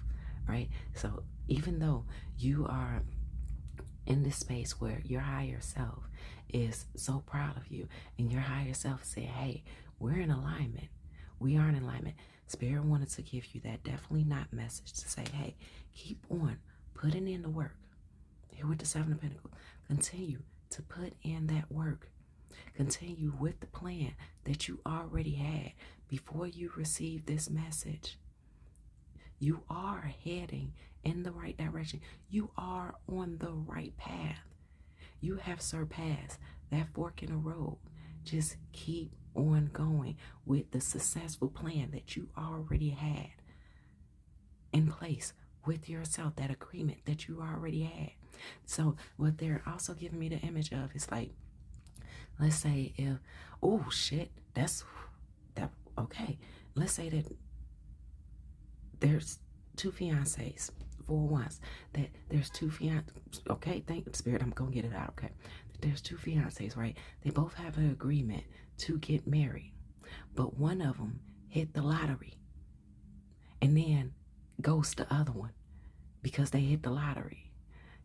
right? So even though you are in this space where your higher self is so proud of you and your higher self said, hey, we're in alignment. We are in alignment. Spirit wanted to give you that definitely not message to say, hey, keep on putting in the work. Here with the Seven of Pentacles, continue to put in that work. Continue with the plan that you already had before you received this message. You are heading in the right direction. You are on the right path. You have surpassed that fork in the road. Just keep on going with the successful plan that you already had in place with yourself, that agreement that you already had. So what they're also giving me the image of is like, let's say if, oh shit, that's that, okay. Let's say that there's two fiancés for once, that there's two fiancés, okay, thank you, Spirit, I'm gonna get it out, okay. There's two fiancés, right? They both have an agreement to get married, but one of them hit the lottery and then ghost the other one because they hit the lottery.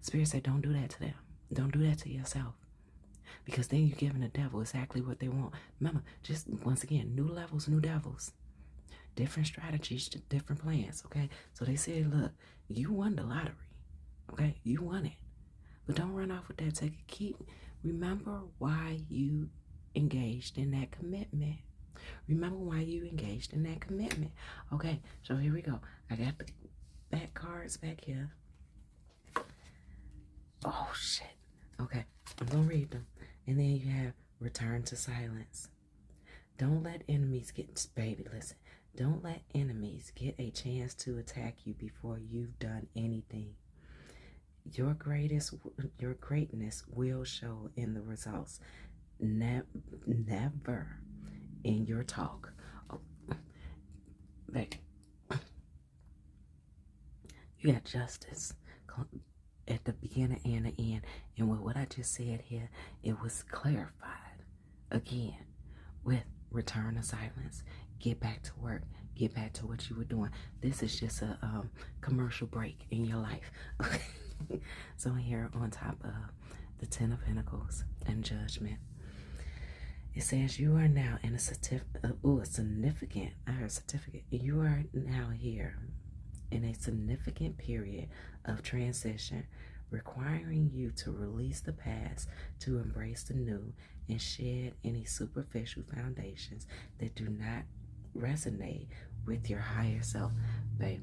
Spirit said, don't do that to them. Don't do that to yourself. Because then you're giving the devil exactly what they want. Remember, just once again, new levels, new devils. Different strategies, different plans, okay? So they said, look, you won the lottery, okay? You won it. But don't run off with that ticket. Remember why you engaged in that commitment. Remember why you engaged in that commitment. Okay, so here we go. I got the back cards back here. Oh, shit. Okay, I'm going to read them. And then you have return to silence. Don't let enemies get, baby, listen. Don't let enemies get a chance to attack you before you've done anything. Your greatness will show in the results. Never in your talk. Oh, back. You got justice at the beginning and the end. And with what I just said here, it was clarified again with return to silence. Get back to work. Get back to what you were doing. This is just a commercial break in your life. So here on top of the Ten of Pentacles and Judgment, it says you are now in a significant, I heard certificate. You are now here in a significant period of transition, requiring you to release the past, to embrace the new, and shed any superficial foundations that do not resonate with your higher self, babe.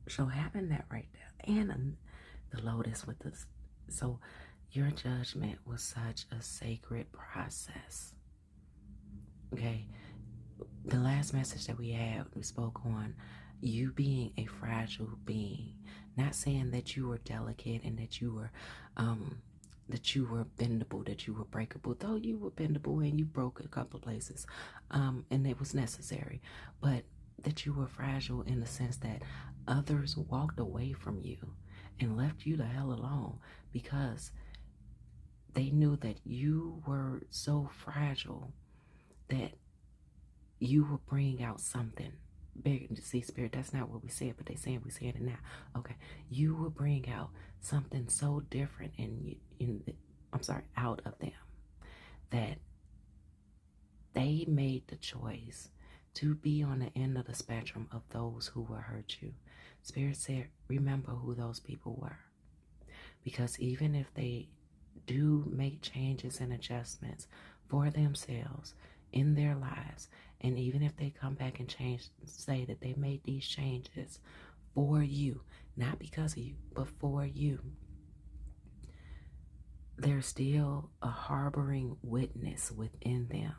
So having that right there, and the lotus with this. So your judgment was such a sacred process. Okay. The last message that we spoke on you being a fragile being. Not saying that you were delicate and that you were bendable, that you were breakable, though you were bendable and you broke a couple of places, and it was necessary, but that you were fragile in the sense that others walked away from you and left you the hell alone because they knew that you were so fragile that you will bring out something bigger. See, Spirit, that's not what we said, but they saying we said it now. Okay, you will bring out something so different out of them that they made the choice to be on the end of the spectrum of those who will hurt you. Spirit said, remember who those people were, because even if they do make changes and adjustments for themselves in their lives, and even if they come back and say that they made these changes for you, not because of you, but for you, there's still a harboring witness within them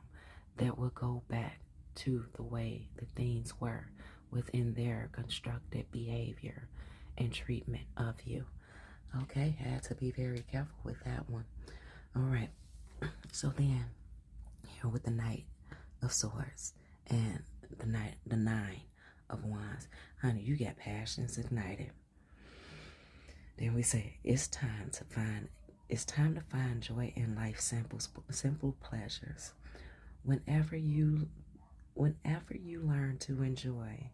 that will go back to the way the things were within their constructed behavior and treatment of you. Okay, had to be very careful with that one. All right. So then, here with the Knight of Swords and the Nine of Wands, honey, you got passions ignited. Then we say it's time to find joy in life's simple pleasures. Whenever you learn to enjoy,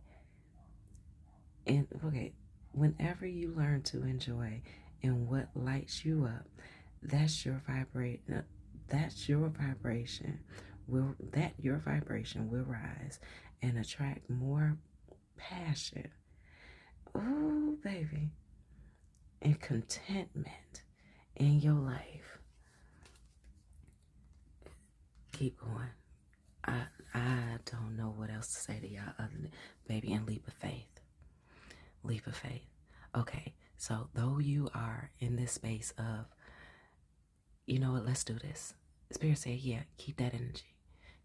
whenever you learn to enjoy in what lights you up, that's your vibration. Your vibration will rise and attract more passion. Oh, baby. And contentment in your life. Keep going. I don't know what else to say to y'all other than, baby, and leap of faith. Leap of faith. Okay, so though you are in this space of, you know what, let's do this. Spirit said, yeah, keep that energy.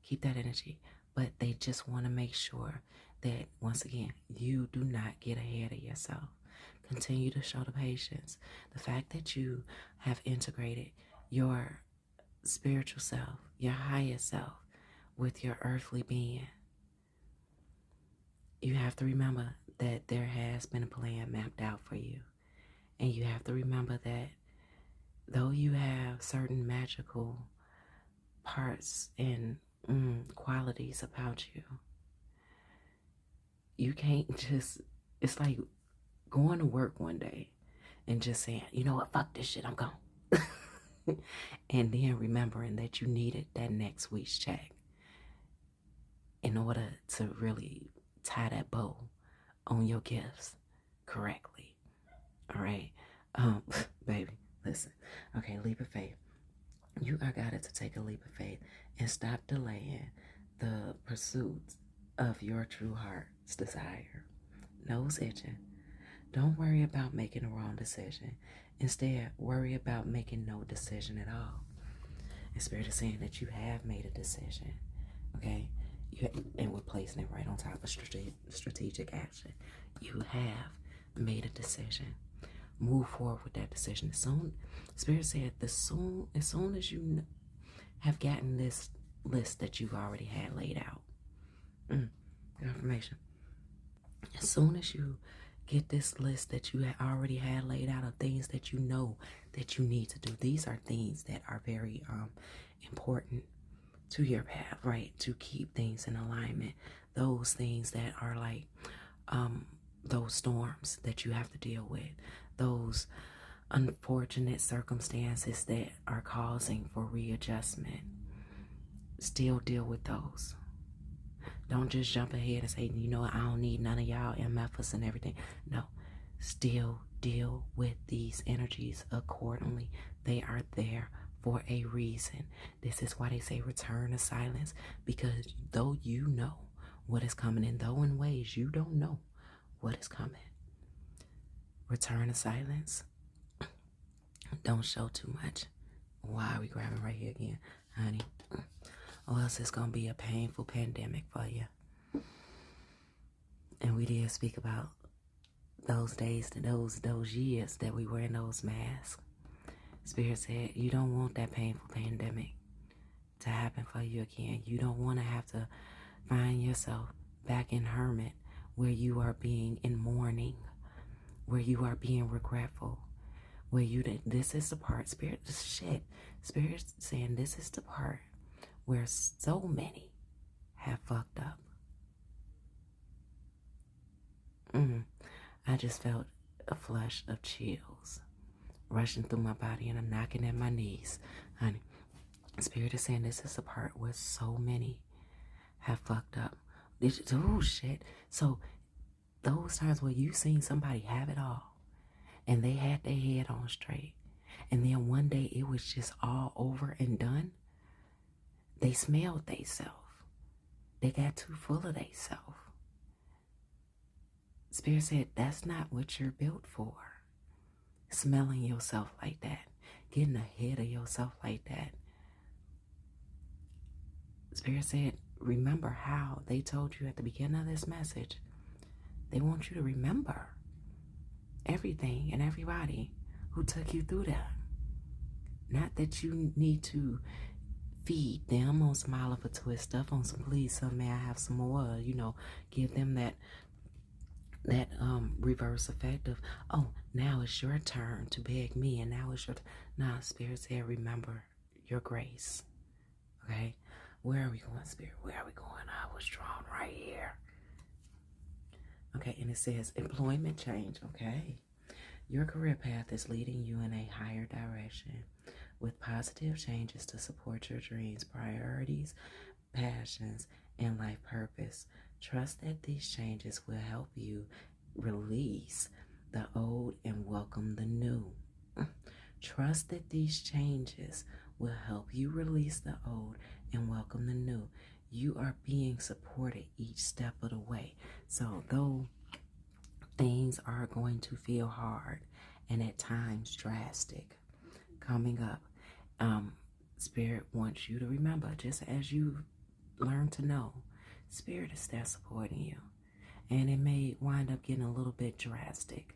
Keep that energy. But they just want to make sure that, once again, you do not get ahead of yourself. Continue to show the patience. The fact that you have integrated your spiritual self, your higher self, with your earthly being. You have to remember that there has been a plan mapped out for you. And you have to remember that though you have certain magical parts and qualities about you, you can't just, it's like going to work one day and just saying, you know what, fuck this shit, I'm gone. And then remembering that you needed that next week's check in order to really tie that bow on your gifts correctly. All right, baby, listen. Okay, leap of faith. You are guided to take a leap of faith and stop delaying the pursuit of your true heart's desire. Nose itching. Don't worry about making the wrong decision. Instead, worry about making no decision at all. And Spirit is saying that you have made a decision, okay? And we're placing it right on top of strategic action. You have made a decision. Move forward with that decision. Spirit said, as soon as you have gotten this list that you've already had laid out, confirmation. As soon as you get this list that you already had laid out of things that you know that you need to do, these are things that are very important to your path, right? To keep things in alignment. Those things that are like those storms that you have to deal with, those unfortunate circumstances that are causing for readjustment. Still deal with those. Don't just jump ahead and say, you know what, I don't need none of y'all MFs and everything. No, still deal with these energies accordingly. They are there for a reason. This is why they say return to silence, because though you know what is coming, and though in ways you don't know what is coming, return to silence. Don't show too much. Why are we grabbing right here again, honey? Or else it's going to be a painful pandemic for you. And we did speak about those days, those years that we were in those masks. Spirit said, you don't want that painful pandemic to happen for you again. You don't want to have to find yourself back in hermit, where you are being in mourning, where you are being regretful, where this is the part, Spirit saying this is the part where so many have fucked up. I just felt a flush of chills rushing through my body and I'm knocking at my knees, honey. Spirit is saying this is the part where so many have fucked up. Oh shit. So those times where you seen somebody have it all and they had their head on straight, and then one day it was just all over and done, they smelled theyself. They got too full of theyself. Spirit said that's not what you're built for. Smelling yourself like that, getting ahead of yourself like that. Spirit said, remember how they told you at the beginning of this message. They want you to remember everything and everybody who took you through that. Not that you need to, feed them on some Oliver Twist stuff, on some please some, may I have some more, give them that reverse effect of, oh, now it's your turn to beg me, and now it's your nah. Spirit said, remember your grace. Okay, where are we going, Spirit? Where are we going? I was drawn right here. Okay, and it says employment change. Okay, your career path is leading you in a higher direction with positive changes to support your dreams, priorities, passions, and life purpose. Trust that these changes will help you release the old and welcome the new. Trust that these changes will help you release the old and welcome the new. You are being supported each step of the way. So though things are going to feel hard and at times drastic coming up, Spirit wants you to remember, just as you learn to know, Spirit is there supporting you. And it may wind up getting a little bit drastic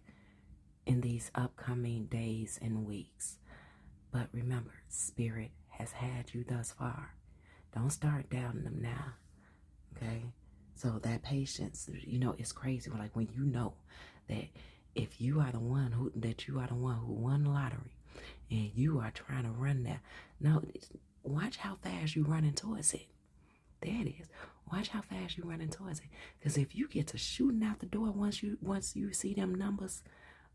in these upcoming days and weeks. But remember, Spirit has had you thus far. Don't start doubting them now. Okay? So that patience, it's crazy. Like when you know that if you are the one who won the lottery and you are trying to run that. No, watch how fast you running towards it. There it is. Watch how fast you running towards it. Because if you get to shooting out the door once you see them numbers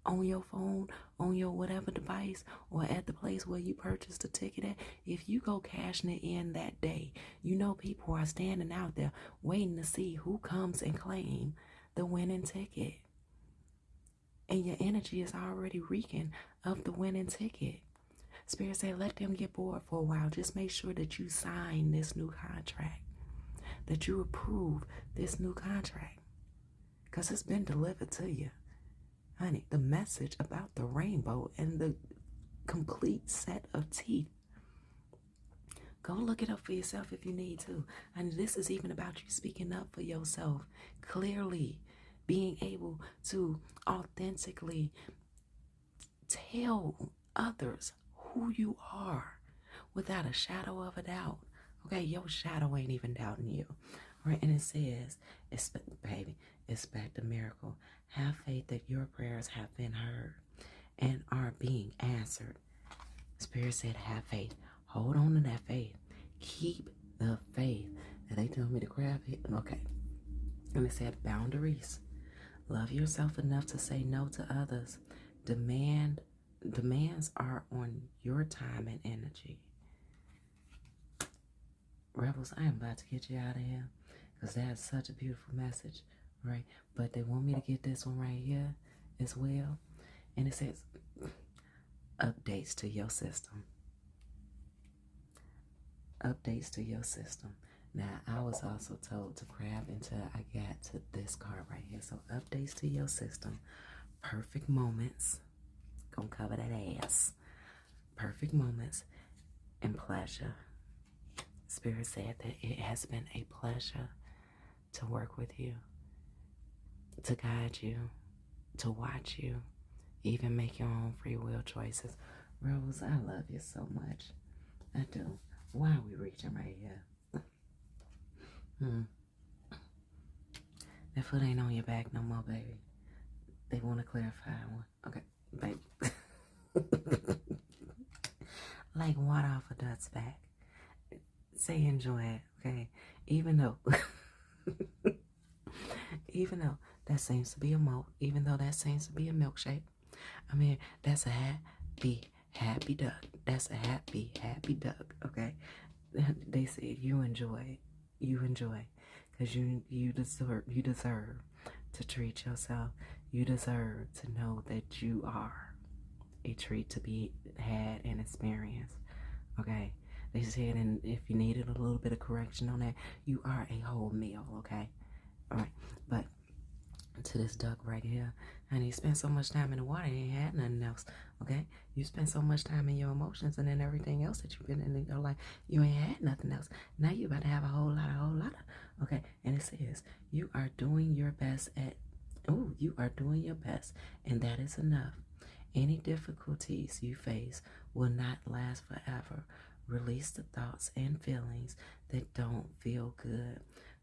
on your phone, on your whatever device, or at the place where you purchased the ticket at, if you go cashing it in that day, people are standing out there waiting to see who comes and claim the winning ticket. And your energy is already reeking of the winning ticket. Spirit said, let them get bored for a while. Just make sure that you sign this new contract, that you approve this new contract, because it's been delivered to you. Honey, the message about the rainbow and the complete set of teeth. Go look it up for yourself if you need to. And this is even about you speaking up for yourself clearly, being able to authentically tell others who you are without a shadow of a doubt. Okay, your shadow ain't even doubting you. All right, and it says, expect a miracle. Have faith that your prayers have been heard and are being answered. Spirit said, have faith. Hold on to that faith. Keep the faith. And they told me to grab it. Okay. And it said, boundaries. Love yourself enough to say no to others. Demands are on your time and energy. Rebels, I am about to get you out of here because that's such a beautiful message, right? But they want me to get this one right here as well. And it says, updates to your system. Updates to your system. Now, I was also told to grab until I got to this card right here. So, updates to your system. Perfect moments. Gonna cover that ass. Perfect moments and pleasure. Spirit said that it has been a pleasure to work with you, to guide you, to watch you, even make your own free will choices. Rose, I love you so much. I do. Why are we reaching right here? That foot ain't on your back no more, baby. They want to clarify one. Okay, baby. Like water off a duck's back. Say enjoy it, okay? Even though that seems to be a moat, even though that seems to be a milkshake. I mean, that's a happy duck. That's a happy duck, okay? They said you enjoy. You enjoy. Because you deserve to treat yourself. You deserve to know that you are a treat to be had and experienced, okay? They said, and if you needed a little bit of correction on that, you are a whole meal, okay? All right, but to this duck right here, honey, you spent so much time in the water, you ain't had nothing else, okay? You spent so much time in your emotions and then everything else that you've been in your life, you ain't had nothing else. Now you about to have a whole lot of, okay? And it says, you are doing your best and that is enough. Any difficulties you face will not last forever. Release the thoughts and feelings that don't feel good.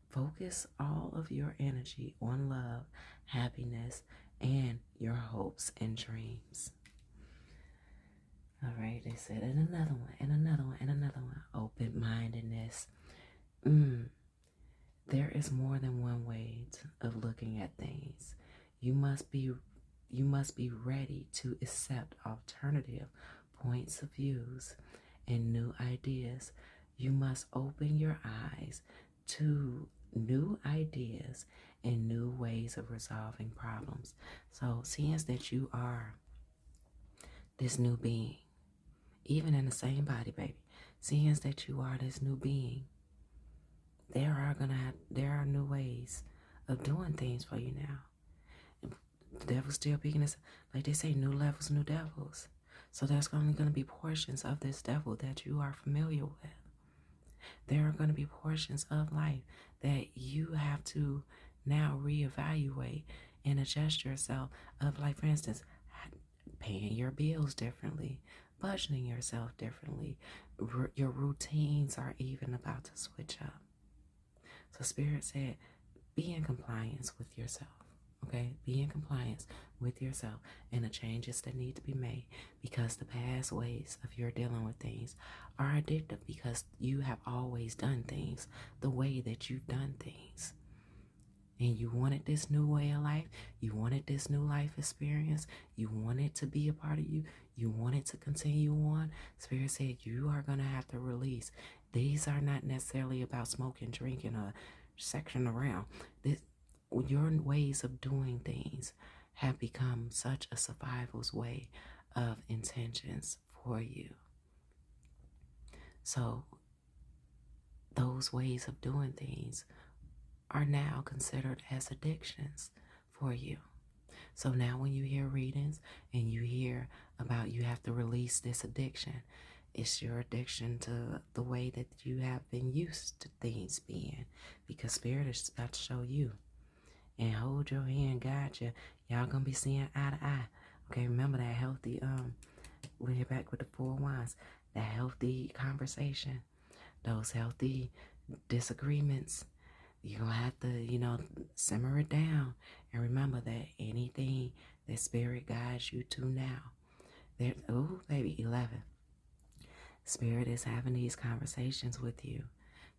Focus all of your energy on love, happiness, and your hopes and dreams. All right, they said, and another one, and another one, and another one. Open-mindedness. There is more than one way of looking at things. You must be ready to accept alternative points of views and new ideas. You must open your eyes to new ideas and new ways of resolving problems. So, seeing that you are this new being, even in the same body, baby, seeing that you are this new being, there are new ways of doing things for you now. The devil's still picking us, like they say, new levels, new devils. So there's only going to be portions of this devil that you are familiar with. There are going to be portions of life that you have to now reevaluate and adjust yourself. Of, like, for instance, paying your bills differently, budgeting yourself differently. Your routines are even about to switch up. So Spirit said, be in compliance with yourself. Okay? Be in compliance with yourself and the changes that need to be made, because the past ways of your dealing with things are addictive, because you have always done things the way that you've done things. And you wanted this new way of life. You wanted this new life experience. You want it to be a part of you. You want it to continue on. Spirit said you are going to have to release. These are not necessarily about smoking, drinking, or sexing around. Your ways of doing things have become such a survival's way of intentions for you. So those ways of doing things are now considered as addictions for you. So now when you hear readings and you hear about you have to release this addiction, it's your addiction to the way that you have been used to things being, because Spirit is about to show you and hold your hand, guide you. Y'all gonna be seeing eye to eye. Okay, remember that healthy, we're back with the 4 wands, that healthy conversation, those healthy disagreements. You're gonna have to, simmer it down. And remember that anything that Spirit guides you to now, baby, 11. Spirit is having these conversations with you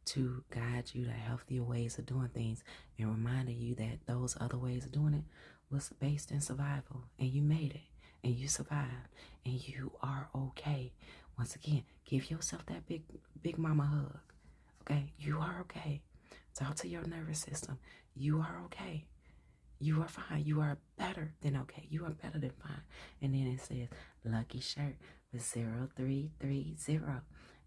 to guide you to healthier ways of doing things, and reminding you that those other ways of doing it was based in survival, and you made it, and you survived, and you are okay. Once again, give yourself that big mama hug. Okay, you are okay. Talk to your nervous system. You are okay. You are fine. You are better than okay. You are better than fine. And then it says, lucky shirt with 0330.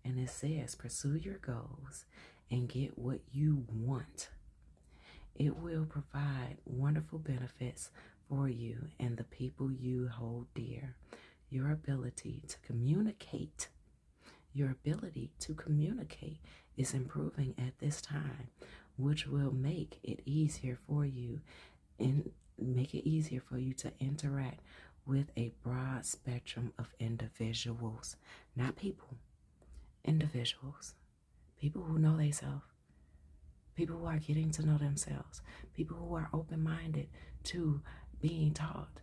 And it says, pursue your goals and get what you want. It will provide wonderful benefits for you and the people you hold dear. Your ability to communicate is improving at this time, which will make it easier for you to interact with a broad spectrum of individuals. Not people, individuals. People who know themselves. People who are getting to know themselves. People who are open-minded to being taught.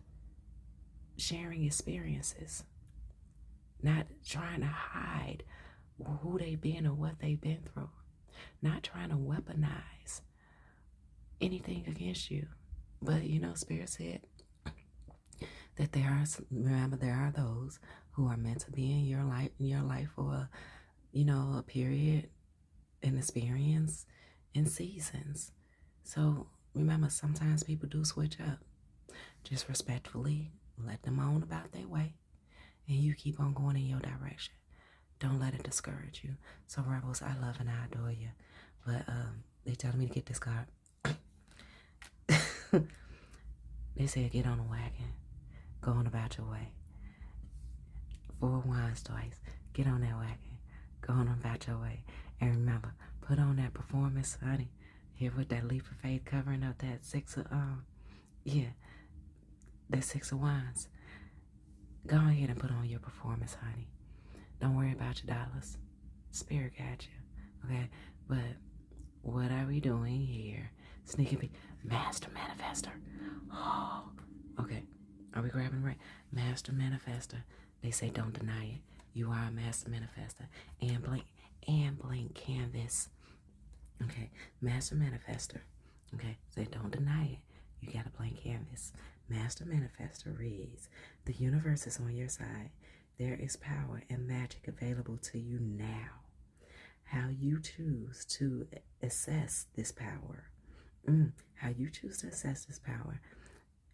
Sharing experiences. Not trying to hide who they've been or what they've been through. Not trying to weaponize anything against you. But, Spirit said that there are those who are meant to be in your life for a period, an experience, and seasons. So remember, sometimes people do switch up. Just respectfully let them on about their way, and you keep on going in your direction. Don't let it discourage you. So Rebels, I love and I adore you. But they telling me to get this card. They said get on the wagon. Go on about your way. 4 wands twice. Get on that wagon. Go on about your way. And remember, put on that performance, honey. Here with that leap of faith covering up that 6 of that 6 of wands. Go ahead and put on your performance, honey. Don't worry about your dollars. Spirit got you. Okay? But what are we doing here? Sneaking peek. Master Manifester. Oh, okay. Are we grabbing right? Master Manifester. They say don't deny it. You are a Master Manifester. And blank canvas. Okay. Master Manifester. Okay. Say don't deny it. You got a blank canvas. Master Manifester reads, the universe is on your side. There is power and magic available to you now. How you choose to assess this power. How you choose to assess this power,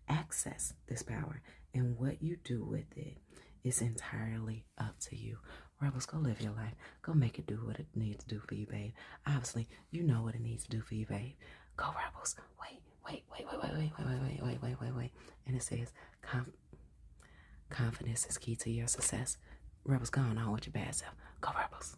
access this power, and what you do with it is entirely up to you. Rebels, go live your life. Go make it do what it needs to do for you, babe. Obviously, you know what it needs to do for you, babe. Go, Rebels. Wait. And it says, confidence is key to your success. Rebels, go on with your bad self. Go, Rebels.